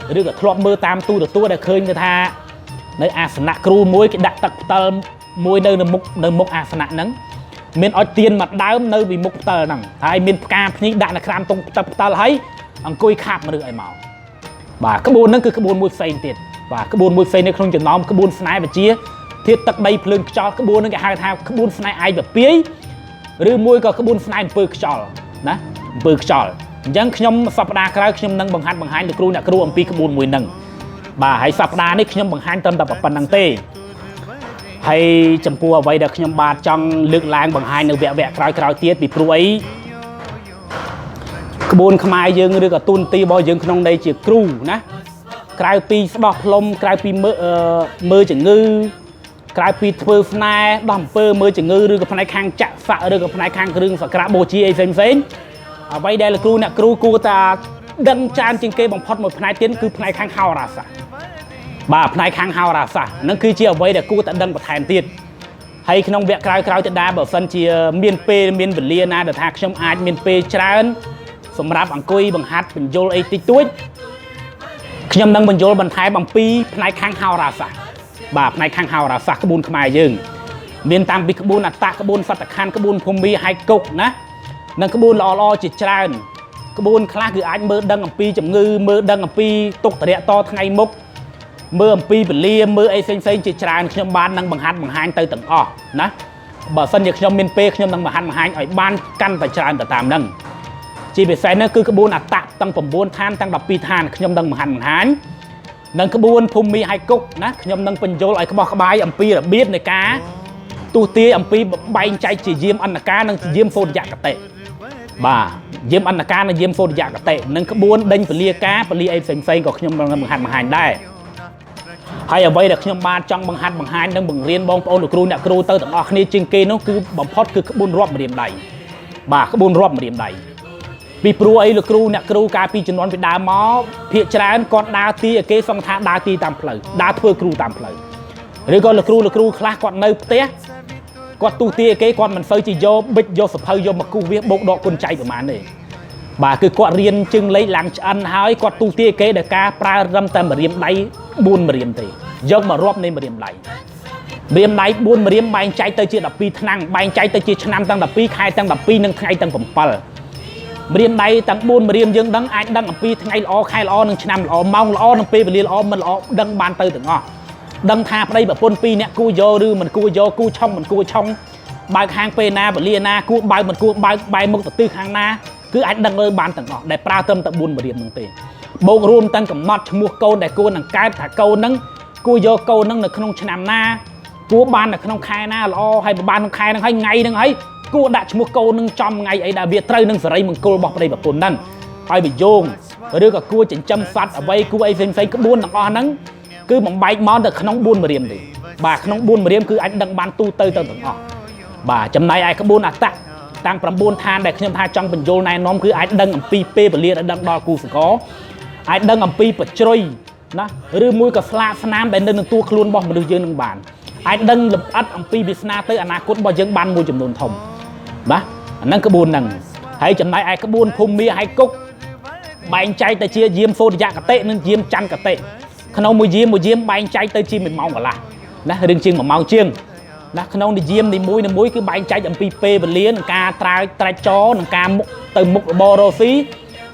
được thọp mơ tam tu được tua để khơi người ta nơi asana cru muối cái đặt tắc tờ muối nơi mục asana nắng miền ở tiền mặt đá nơi bị mục tờ nằng hay miền cam ní đạn là kham tung tập tờ thấy ăn cùi khap mà được ai màu bà cái buôn nó cứ cái buôn muối phèn tiền và cái buôn muối phèn này không chừng nó cái buôn snai và chia thiết tắc đây phơi cho cái buôn nó cái hai thao cái buôn snai aiแบบpíaឬមួយក៏ក្បួនស្នេហ៍អំពើខ្យល់ណាអំពើខ្យល់អញ្ចឹងខ្ញុំសប្តាហ៍ក្រោយខ្ញុំនឹងបង្ហាញលោកគ្រូអ្នកគ្រូអំពីក្បួនមួយនឹងបាទហើយសប្តាហ៍នេះខ្ញុំបង្ហាញត្រឹមតែប៉ុណ្្នឹងទេហើយចំពោះអ្វីដែលខ្ញុំបាទចង់លើកឡើងបង្ហាញនៅវគ្គក្រោយទៀតពីព្រោះអីក្បួនខ្មែរយើងឬក៏ទូនទីរបស់យើងក្នុងន័យជាគ្រូណាក្រៅពីស្ដោះផ្លុំក្រៅពីមើលជំងឺក្រៅពីធ្វើស្នេហ៍ដោះអំពើមើលជំងឺឬក៏ផ្នែកខាងចាក់សាក់ឬក៏ផ្នែកខាងគ្រឿងសក្ការបូជាអីផ្សេងអ្វីដែលលោកគ្រូអ្នកគ្រូគួរតែដឹងច្រើនជាងគេបំផុតមួយផ្នែកទៀតគឺផ្នែកខាងហោរាសាស្ត្របាទផ្នែកខាងហោរាសាស្ត្រហ្នឹងគឺជាអ្វីដែលគួរតែដឹងបន្ថែមទៀតហើយក្នុងវគ្គក្រោយទៀតដែរបើសិនជាមានពេលមានវេលាណាដែលថាខ្ញុំអាចមានពេលច្រើនសម្រាប់អង្គុយបង្ហាត់បញ្យលអីតិចតួចខ្ញុំនឹងបញ្យលបន្ថែមអំពីផ្នែកខាងហោរាសាស្ត្របាទផ្នែកខាងហោរាសាស្ត្រក្បួនខ្មែរយើងមានតាំងពីក្បួនអត្តក្បួនសត្តខណ្ឌក្បួនភូមិហើយគុកណានិងក្បួនល្អជាច្រើនក្បួនខ្លះគឺអាចមើលដឹងអំពីជំងឺមើលដឹងអំពីទុក្ខតរៈតថ្ងៃមុខមើលអំពីពលាមើលអីផ្សេងជាច្រើនខ្ញុំបាននឹងបង្ហាញទៅទាំងអស់ណាបើសិនជាខ្ញុំមានពេលខ្ញុំនឹងបង្ហាញឲ្យបានកាន់តែច្រើនទៅតាមហ្នឹងជាពិសេសនោះគឺក្បួនអត្តទាំង9ឋានទាំង12ឋានខ្ញុំនឹងបង្ហាញនឹងក្បួនភូមិហើយគុកណាខ្ញុំនឹងបញ្យល់ឲ្យក្បោះក្បាយអំពីរបៀបនៃការទូទាយអំពីបែងចែកជាយាមអន្តការនិងជាយាមហ្វូតយកតេបាទយាមអន្តការនិងយាមហ្វូតយកតេនិងក្បួនដេញពលាការពលាអីផ្សេងក៏ខ្ញុំនឹងបង្ហាញដែរហើយអ្វីដែលខ្ញុំបានចង់បង្ហាញនិងបង្រៀនបងប្អូនលោកគ្រូអ្នកគ្រូទៅទាំងអស់គ្នាជាងគេនោះគឺបំផុតគឺក្បួនរាប់ម្រាមដៃបាទក្បួនរាប់ម្រាមដៃពីព្រោះអីលោកគ្រូអ្នកគ្រូកាលពីជំនាន់ពីដើមមកភាគច្រើនគាត់ដើរទីឲ្យគេសង្ឃថាដើរទីតាមផ្លូវដើរធ្វើគ្រូតាមផ្លូវឬក៏លោកគ្រូខ្លះគាត់នៅផ្ទះគាត់ទូទាយឲ្យគេគាត់មិនសូវជាយកប៊ិចយកសភៅយកមកគូសវាបោកដកគុណចៃប្រហែលទេបាទគឺគាត់រៀនជឹងលេខឡើងឆ្អិនហើយគាត់ទូទាយឲ្យគេដោយការប្រើរឹមតែម្រាមដៃ4ម្រាមទេយកមករាប់នៃម្រាមដៃម្រាមដៃ4ម្រាមបែងចែកទៅជា12ឆ្នាំបែងចែកទៅជាឆ្នាំទាំង12ខែទាំង12និងថ្ងៃទាំង7ម្រាមដៃទាំង4ម្រាមយើងដឹងអាចដឹងអំពីថ្ងៃល្អខែល្អនិងឆ្នាំល្អម៉ោងល្អនិងពេលវេលាល្អមិនល្អដឹងបានទៅទាំងអស់ដឹងថាប្តីប្រពន្ធ2នាក់គួរយកឬមិនគួរយកគួរឆុងមិនគួរឆុងបើកហាងពេលណាវេលាណាគួរបើកមិនគួរបើកបែរមុខទៅទិសខាងណាគឺអាចដឹងលើបានទាំងអស់ដែលប្រើត្រឹមតែ4ម្រាមនឹងទេបូករួមទាំងកំណត់ឈ្មោះកូនដែលគួរនឹងកើតថាកូននឹងគួរយកកូននឹងនៅក្នុងឆ្នាំណា គួរបាននៅក្នុងខែណាល្អហើយបានក្នុងខែហ្នឹងហើយថ្ងៃហ្នឹងហើយគួរដាក់ឈ្មោះកូននឹងចំថ្ងៃអីដែលវាត្រូវនឹងសេរីមង្គលរបស់ប្តីប្រពន្ធហ្នឹងហើយវាយោងឬក៏គួរចិញ្ចឹមសត្វអ្វីគួរអីផ្សេងៗក្បួនទាំងអស់ហ្នឹងគឺបំបែកមកទៅក្នុង4ម្រាមទេបាទក្នុង4ម្រាមគឺអាចដឹងបានទូទៅទាំងអស់បាទចំណែកឯក្បួនអត្តតាំង9ឋានដែលខ្ញុំថាចង់បញ្យល់ណែនាំគឺអាចដឹងអំពីពេលវេលាដែលដឹងដល់គូសកលអាចដឹងអំពីបច្ជ្រុយណាឬមួយក៏ស្លាកស្នាមដែលនៅនឹងតួខ្លួនរបស់មនុស្សយើងនឹងបានអាចដឹងលម្អិតអំពីវាសនាទៅអនាគតរបស់យើងបានមួយចំនួនធំបាទអាហ្នឹងក្បួនហ្នឹងហើយចំណែកឯក្បួនភូមិហើយគុកបែងចែកទៅជាយាមសូរិយកតិនិងយាមច័ន្ទកតិក្នុងមួយយាមបែងចែកទៅជា1ម៉ោងកន្លះណារឿងជាង1ម៉ោងជាងណាក្នុងនិយាមនីមួយគឺបែងចែកអំពីពេលវេលានិងការត្រាច់ចរនិងការមុខទៅមុខរបររស់ស៊ី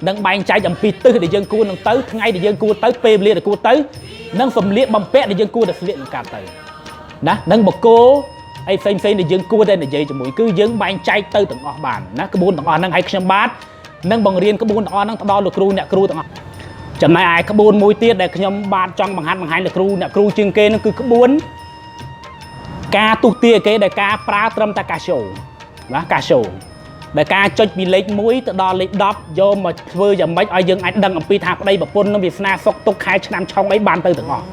និងបែងចែកអំពីទិសដែលយើងគួរនឹងទៅថ្ងៃដែលយើងគួរទៅពេលវេលាដែលគួរទៅនិងសម្លៀកបំពាក់ដែលយើងគួរតែស្លៀកនឹងការទៅណានិងបកគោអីផ្សេងដែលយើងគួរតែនិយាយជាមួយគឺយើងបែងចែកទៅទាំងអស់បានណាក្បួនទាំងអស់ហ្នឹងឲ្យខ្ញុំបាទនឹងបង្រៀនក្បួនទាំងអស់ហ្នឹងទៅដល់លោកគ្រូអ្នកគ្រូទាំងអស់ចំណែកឯក្បួនមួយទៀតដែលខ្ញុំបាទចង់បង្ហាញលោកគ្រូអ្នកគ្រូជាងគេហ្នឹងគឺក្បួនការទុះទាគេដែលការប្រើត្រឹមតែកាសូណាកាសូដែលការចុចពីលេខ1ទៅដល់លេខ10យកមកធ្វើយ៉ាងម៉េចឲ្យយើងអាចដឹងអំពីថាប្តីប្រពន្ធនឹងវាសនាសុកទុកខែឆ្នាំឆុងអីបានទៅទាំងអស់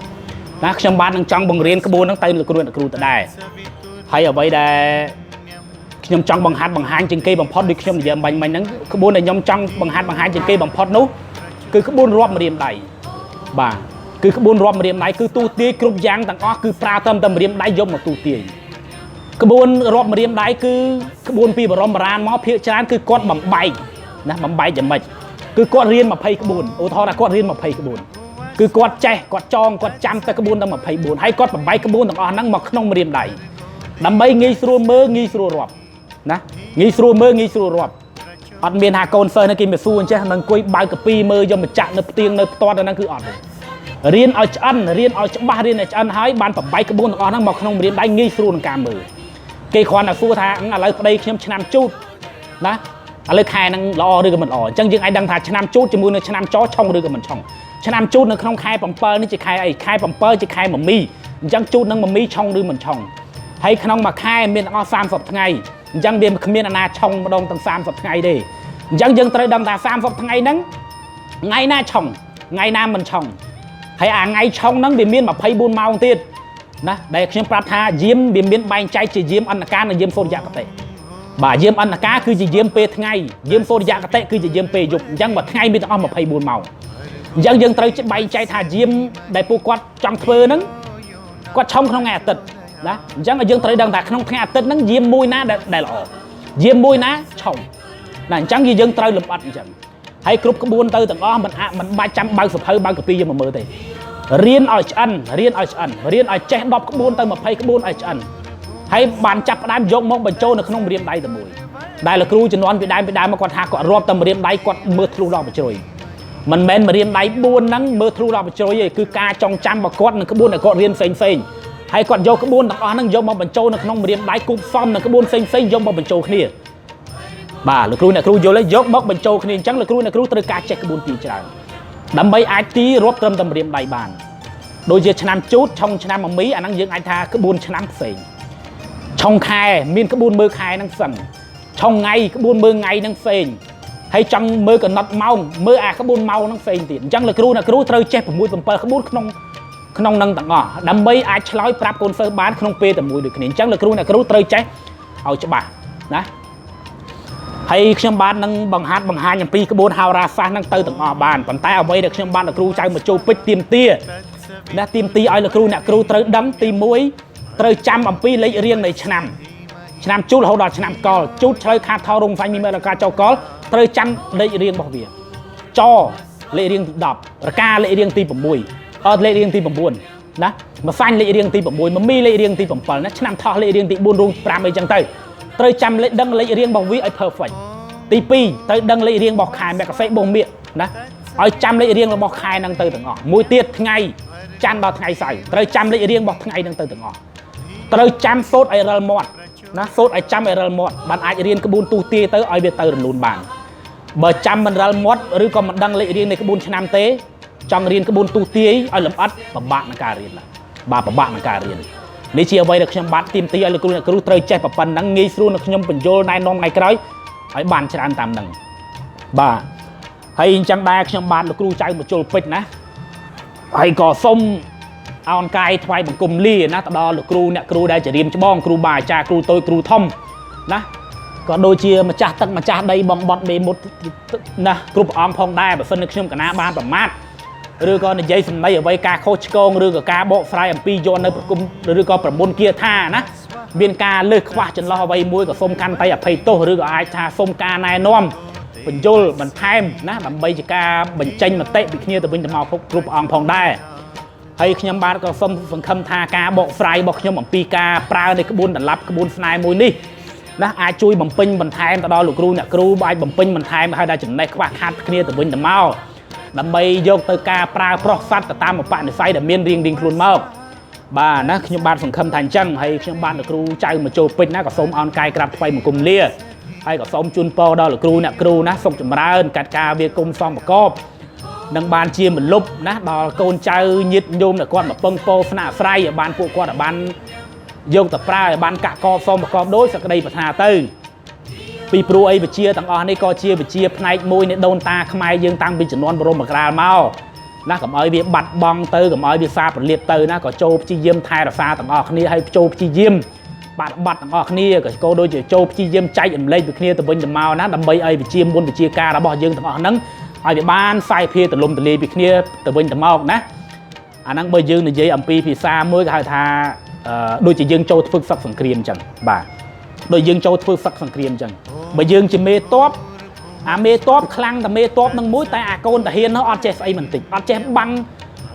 ណាខ្ញុំបាទនឹងចង់បង្រៀនក្បួនហ្នឹងទៅលោកគ្រូអ្នកគ្រូទៅដែរហើយអ្វីដែលខ្ញុំចង់បង្ហាញជាងគេបំផុតដូចខ្ញុំនិយាយបាញ់ហ្នឹងក្បួនដែលខ្ញុំចង់បង្ហាញជាងគេបំផុតនោះគឺក្បួនរាប់ម្រាមដៃបាទគឺក្បួនរាប់ម្រាមដៃគឺទូទាយគ្រប់យ៉ាងទាំងអស់គឺប្រើត្រឹមតែម្រាមដៃយកមកទូទាយក្បួនរាប់ម្រាមដៃគឺក្បួនពីបរមបុរាណមកភាគច្រើនគឺគាត់បំបែកណាបំបែកយ៉ាងម៉េចគឺគាត់រៀន20ក្បួនឧទាហរណ៍ថាគាត់រៀន20ក្បួនគឺគាត់ចេះគាត់ចងគាត់ចាំតែក្បួនដល់24ហើយគាត់បំបែកក្បួនទាំងអស់ហ្នឹងមកក្នុងម្រាមដៃដើម្បីងាយស្រួលមើលងាយស្រួលរាប់ណាងាយស្រួលមើលងាយស្រួលរាប់អត់មានថាកូនសិស្សនៅគេមកសួរអញ្ចេះនឹងអង្គុយបើកកាពីមើលយកមកចាក់នៅផ្ទៀងនៅផ្ទាត់ហ្នឹងគឺអត់ទេរៀនឲ្យឆ្អិនរៀនឲ្យច្បាស់រៀនឲ្យឆ្អិនហើយបានបំបែកក្បួនទាំងអស់ហ្នឹងមកក្នុងម្រាមដៃងាយស្រួលក្នុងការមើលគេគ្រាន់តែសួរថាឥឡូវប្តីខ្ញុំឆ្នាំជូតណាឥឡូវខែហ្នឹងល្អឬក៏មិនល្អអញ្ចឹងយើងអាចដឹងថាឆ្នាំជូតជាមួយនឹងឆ្នាំចឆុងឬក៏មិនឆុងឆ្នាំជូតនៅក្នុងខែ7នេះជាខែអីខែ7ជាខែមមីអញ្ចឹងជូតនឹងមមីឆុងឬមិនឆុងហើយក្នុងមួយខែមានទាំងអស់30ថ្ងៃអញ្ចឹងវាគ្មានអាណាឆុងម្ដងទាំង30ថ្ងៃទេអញ្ចឹងយើងត្រូវដឹងថា30ថ្ងៃហ្នឹងថ្ងៃណាឆុងថ្ងៃណាមិនឆុងហើយអាថ្ងៃឆុងហ្នឹងវាមាន24ម៉ោងទៀតណាដែលខ្ញុំប្រាប់ថាយាមវាមានបែងចែកជាយាមអន្តការនិងយាមសូរិយកតិបាទយាមអន្តការគឺជាយាមពេលថ្ងៃយាមសូរិយកតិគឺជាយាមពេលយប់អញ្ចឹងមួយថ្ងៃមានទាំងអស់24ម៉ោងអញ្ចឹងយើងត្រូវបែងចែកថាយាមដែលពួកគាត់ចង់ធ្វើហ្នឹងគាត់ឆុងក្នុងថ្ងៃអាទិត្យណាអញ្ចឹងយើងត្រូវដឹងថាក្នុងថ្ងៃអាទិត្យហ្នឹងយាមមួយណាដែលល្អយាមមួយណាឆុងណាអញ្ចឹងយើងត្រូវលម្អិតអញ្ចឹងហើយគ្រប់ក្បួនទៅទាំងអស់មិនបាច់ចាំបើកសភៅបើកកាពីយកមកមើលទេរៀនឲ្យឆ្អិនរៀនឲ្យចេះ10ក្បួនទៅ20ក្បួនឲ្យឆ្អិនហើយបានចាប់ផ្ដើមយកមកបញ្ចូលនៅក្នុងម្រាមដៃតែមួយដែលលោកគ្រូជំនាន់ពីដើមមកគាត់ថាគាត់រាប់តែម្រាមដៃគាត់មើលធ្លុះដល់បជ្រុយមិនមែនម្រាមដៃ4ហ្នឹងមើលធ្លុះដល់បជ្រុយទេគឺការចងចាំរបស់គាត់នឹងក្បួនដែលគាត់រៀនផ្សេងហើយគាត់យកក្បួនទាំងអស់ហ្នឹងយកមកបញ្ចូលនៅក្នុងម្រាមដៃគូផ្សំនឹងក្បួនផ្សេងយកមកបញ្ចូលគ្នាបាទលោកគ្រូអ្នកគ្រូយល់ទេយកមកបញ្ចូលគ្នាអញ្ចឹងលោកគ្រូអ្នកគ្រូត្រូវការចេះក្បួនពីច្រើនដើម្បីអាចទីរាប់ត្រឹមតែម្រាមដៃបានដូចជាឆ្នាំជូតឆុងឆ្នាំមមីអាហ្នឹងយើងអាចថាក្បួនឆ្នាំផ្សេងឆុងខែមានក្បួនមើលខែហ្នឹងផ្សេងឆុងថ្ងៃក្បួនមើលថ្ងៃហ្នឹងផ្សេងហើយចង់មើលកំណត់ម៉ោងមើលអាក្បួនម៉ោងហ្នឹងផ្សេងទៀតអញ្ចឹងលោកគ្រូអ្នកគ្រូត្រូវចេះ6 7ក្បួនក្នុងនឹងទាំងអស់ដើម្បីអាចឆ្លើយប្រាប់កូនសិស្សបានក្នុងពេលតែមួយដូចគ្នាអញ្ចឹងលោកគ្រូអ្នកគ្រូត្រូវចេះឲ្យច្បាស់ណាហើយខ្ញុំបាទនឹងបង្ហាញអំពីក្បួនហោរាសាស្ត្រហ្នឹងទៅទាំងអស់បានប៉ុន្តែអ្វីដែលខ្ញុំបាទលោកគ្រូចៅមកចូលពេជ្រទៀមទាណាទៀមទាឲ្យលោកគ្រូអ្នកគ្រូត្រូវដឹងទី1ត្រូវចាំអំពីលេខរៀងនៃឆ្នាំជូតរហូតដល់ឆ្នាំកលជូតឆ្លើយខាតថោរងហ្វាញ់មីមែលការចោកលត្រូវចាំលេខរៀងរបស់វាចលេខរៀងទី10រកាលេខរៀងទី6លេខរៀងទី9ណាម្សាញ់លេខរៀងទី6មមីលេខរៀងទី7ណាឆ្នាំថោះលេខរៀងទី4រោង5អីចឹងទៅត្រូវចាំដឹងលេខរៀងរបស់វាឲ្យ perfect ទី2ត្រូវដឹងលេខរៀងរបស់ខែមកកាហ្វេបូមៀកណាឲ្យចាំលេខរៀងរបស់ខែហ្នឹងទៅទាំងអស់មួយទៀតថ្ងៃច័ន្ទដល់ថ្ងៃសៅរ៍ត្រូវចាំលេខរៀងរបស់ថ្ងៃហ្នឹងទៅទាំងអស់ត្រូវចាំសូត្រឲ្យរិលមាត់ណាសូត្រឲ្យចាំឲ្យរិលមាត់បានអាចរៀនក្បួនទូទាយទៅឲ្យវាទៅរលូនបានបើចាំមិនរិលមាត់ឬក៏មិនដឹងលេខរៀងនៃក្បួនឆ្នាំទេចង់រៀនក្បួនទូទាយឲ្យលម្អិតពិបាកក្នុងការរៀនបាទពិបាកក្នុងការរៀន នេះជាអ្វីដែលខ្ញុំបាទទីមទីឲ្យលោកគ្រូអ្នកគ្រូត្រូវចេះប៉ុណ្ណឹងងាយស្រួលនឹងខ្ញុំបញ្យល់ណែនាំថ្ងៃក្រោយឲ្យបានច្រើនតាមនឹងបាទហើយអញ្ចឹងដែរខ្ញុំបាទលោកគ្រូចៅមកជុលពេជ្រណាហើយក៏សុំអោនកាយថ្វាយបង្គំលាណាទៅដល់លោកគ្រូអ្នកគ្រូដែលជារៀមច្បងគ្រូបាអាចារ្យគ្រូតូចគ្រូធំណាក៏ដូចជាម្ចាស់ទឹកម្ចាស់ដីបងបត់មេមុតណាគ្រប់អង្គផងដែរបើសិននៅខ្ញុំកណាបានប្រមាថឬក៏និយាយសម្ដីអ្វីការខុសឆ្គងឬក៏ការបកស្រាយអំពីយកនៅប្រគំឬក៏ប្រមុនគាថាណាមានការលើសខ្វះចន្លោះអ្វីមួយក៏សូមខន្តីអភ័យទោសឬក៏អាចថាសូមការណែនាំបញ្យលបន្ថែមណាដើម្បីជាការបញ្ចេញមតិពីគ្នាទៅវិញទៅមកគ្រប់អង្គផងដែរហើយខ្ញុំបាទក៏សូមសង្ឃឹមថាការបកស្រាយរបស់ខ្ញុំអំពីការប្រើនៃក្បួនដន្លាប់ក្បួនស្នេហ៍មួយនេះណាអាចជួយបំពេញបន្ថែមទៅដល់លោកគ្រូអ្នកគ្រូអាចបំពេញបន្ថែមឲ្យដល់ចំណេះខ្វះខាតគ្នាទៅវិញទៅមកដើម្បីយកទៅការប្រើប្រោះសัตว์ទៅតាមឧបនិស្ស័យដែលមានរៀងខ្លួនមកបាទណាខ្ញុំបាទសង្ឃឹមថាអញ្ចឹងហើយខ្ញុំបាទលោកគ្រូចៅមកចូលពេជ្រណាក៏សូមអោនកាយក្រាបថ្វាយបង្គំលាហើយក៏សូមជូនពរដល់លោកគ្រូអ្នកគ្រូណាសុខចម្រើនកាត់ការវាគុំសំប្រកបនឹងបានជាមលុបណាដល់កូនចៅញាតិញោមដែលគាត់មកពឹងពោស្នាក់ស្រ័យឲ្យបានពួកគាត់ឲ្យបានយកទៅប្រើឲ្យបានកាក់កបសំប្រកបដោយសក្តីប្រាថ្នាទៅពីព្រោះអីវិជាទាំងអស់នេះក៏ជាវិជាផ្នែកមួយនៃដូនតាខ្មែរយើងតាំងពីជំនាន់បរមក្រាលមកណាកុំឲ្យវាបាត់បង់ទៅកុំឲ្យវាសាប្រលាបទៅណាក៏ចូលព្យាយាមថែរក្សាទាំងអស់គ្នាហើយចូលព្យាយាមបាត់ទាំងអស់គ្នាក៏ដូចជាចូលព្យាយាមចែករំលែកពីគ្នាទៅវិញទៅមកណាដើម្បីឲ្យវិជាមុនវិជាការរបស់យើងទាំងអស់ហ្នឹងឲ្យវាបានផ្សាយភារទលំទលាយពីគ្នាទៅវិញទៅមកណាអាហ្នឹងបើយើងនិយាយអំពីភាសាមួយគេហៅថាដូចជាយើងចូលធ្វើសឹកសង្គ្រាមអញ្ចឹងបាទដូចយើងចូលធ្វើសឹកសង្គ្រាមអញ្ចឹងបើយើងជាមេតបអាមេតបខ្លាំងតែមេតបនឹងមួយតែអាកូនតាហ៊ាននោះអត់ចេះស្អីមិនតិចអត់ចេះបាំង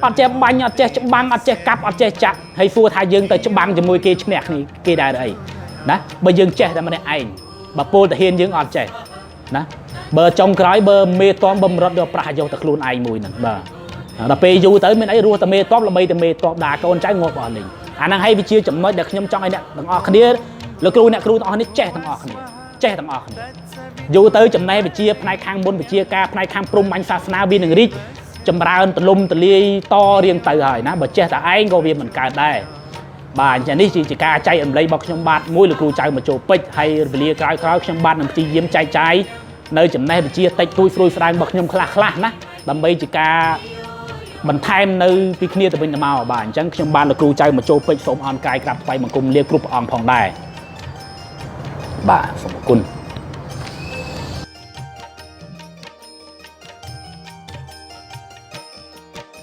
អត់ចេះបាញ់អត់ចេះច្បាំងអត់ចេះកាប់អត់ចេះចាក់ហើយសួរថាយើងទៅច្បាំងជាមួយគេឈ្នះគ្នាគេដែរអីណាបើយើងចេះតែម្នាក់ឯងបើពលតាហ៊ានយើងអត់ចេះណាបើចុងក្រោយបើមេតបបំរត់យកប្រាស់យកតែខ្លួនឯងមួយហ្នឹងបាទដល់ពេលយូរទៅមានអីរស់តែមេតបល្បីតែមេតបដាក់កូនចៅងាប់អស់លេងអាហ្នឹងហើយវាជាចំណុចដែលខ្ញុំចង់ឲ្យអ្នកទាំងអស់គ្នាលោកគ្រូអ្នកគ្រូទាំងអស់នេះចេះទាំងអស់គ្នាចេះទាំងអស់គ្នាយូរទៅចំណេះវិជាផ្នែកខាងមុនវិជាការផ្នែកខាងព្រំបាញ់សាសនាវានឹងរីកចម្រើនទលំទលាយតរៀងទៅហើយណាបើចេះតែឯងក៏វាមិនកើតដែរបាទអញ្ចឹងនេះជាការចែករំលែករបស់ខ្ញុំបាទមួយលោកគ្រូចៅមកចូលពេជ្រហើយវេលាក្រោយខ្ញុំបាទនឹងព្យាយាមចែកចាយនៅចំណេះវិជាតិចតួចស្រួយស្រាយរបស់ខ្ញុំខ្លះណាដើម្បីជាការបន្ថែមនៅពីគ្នាទៅវិញទៅមកបាទអញ្ចឹងខ្ញុំបានលោកគ្រូចៅមកចូលពេជ្រសូមអរកាយក្រាបថ្វាយបង្គំលាគ្រប់ព្រះអង្គផងដែរបាទសូមអរគុណ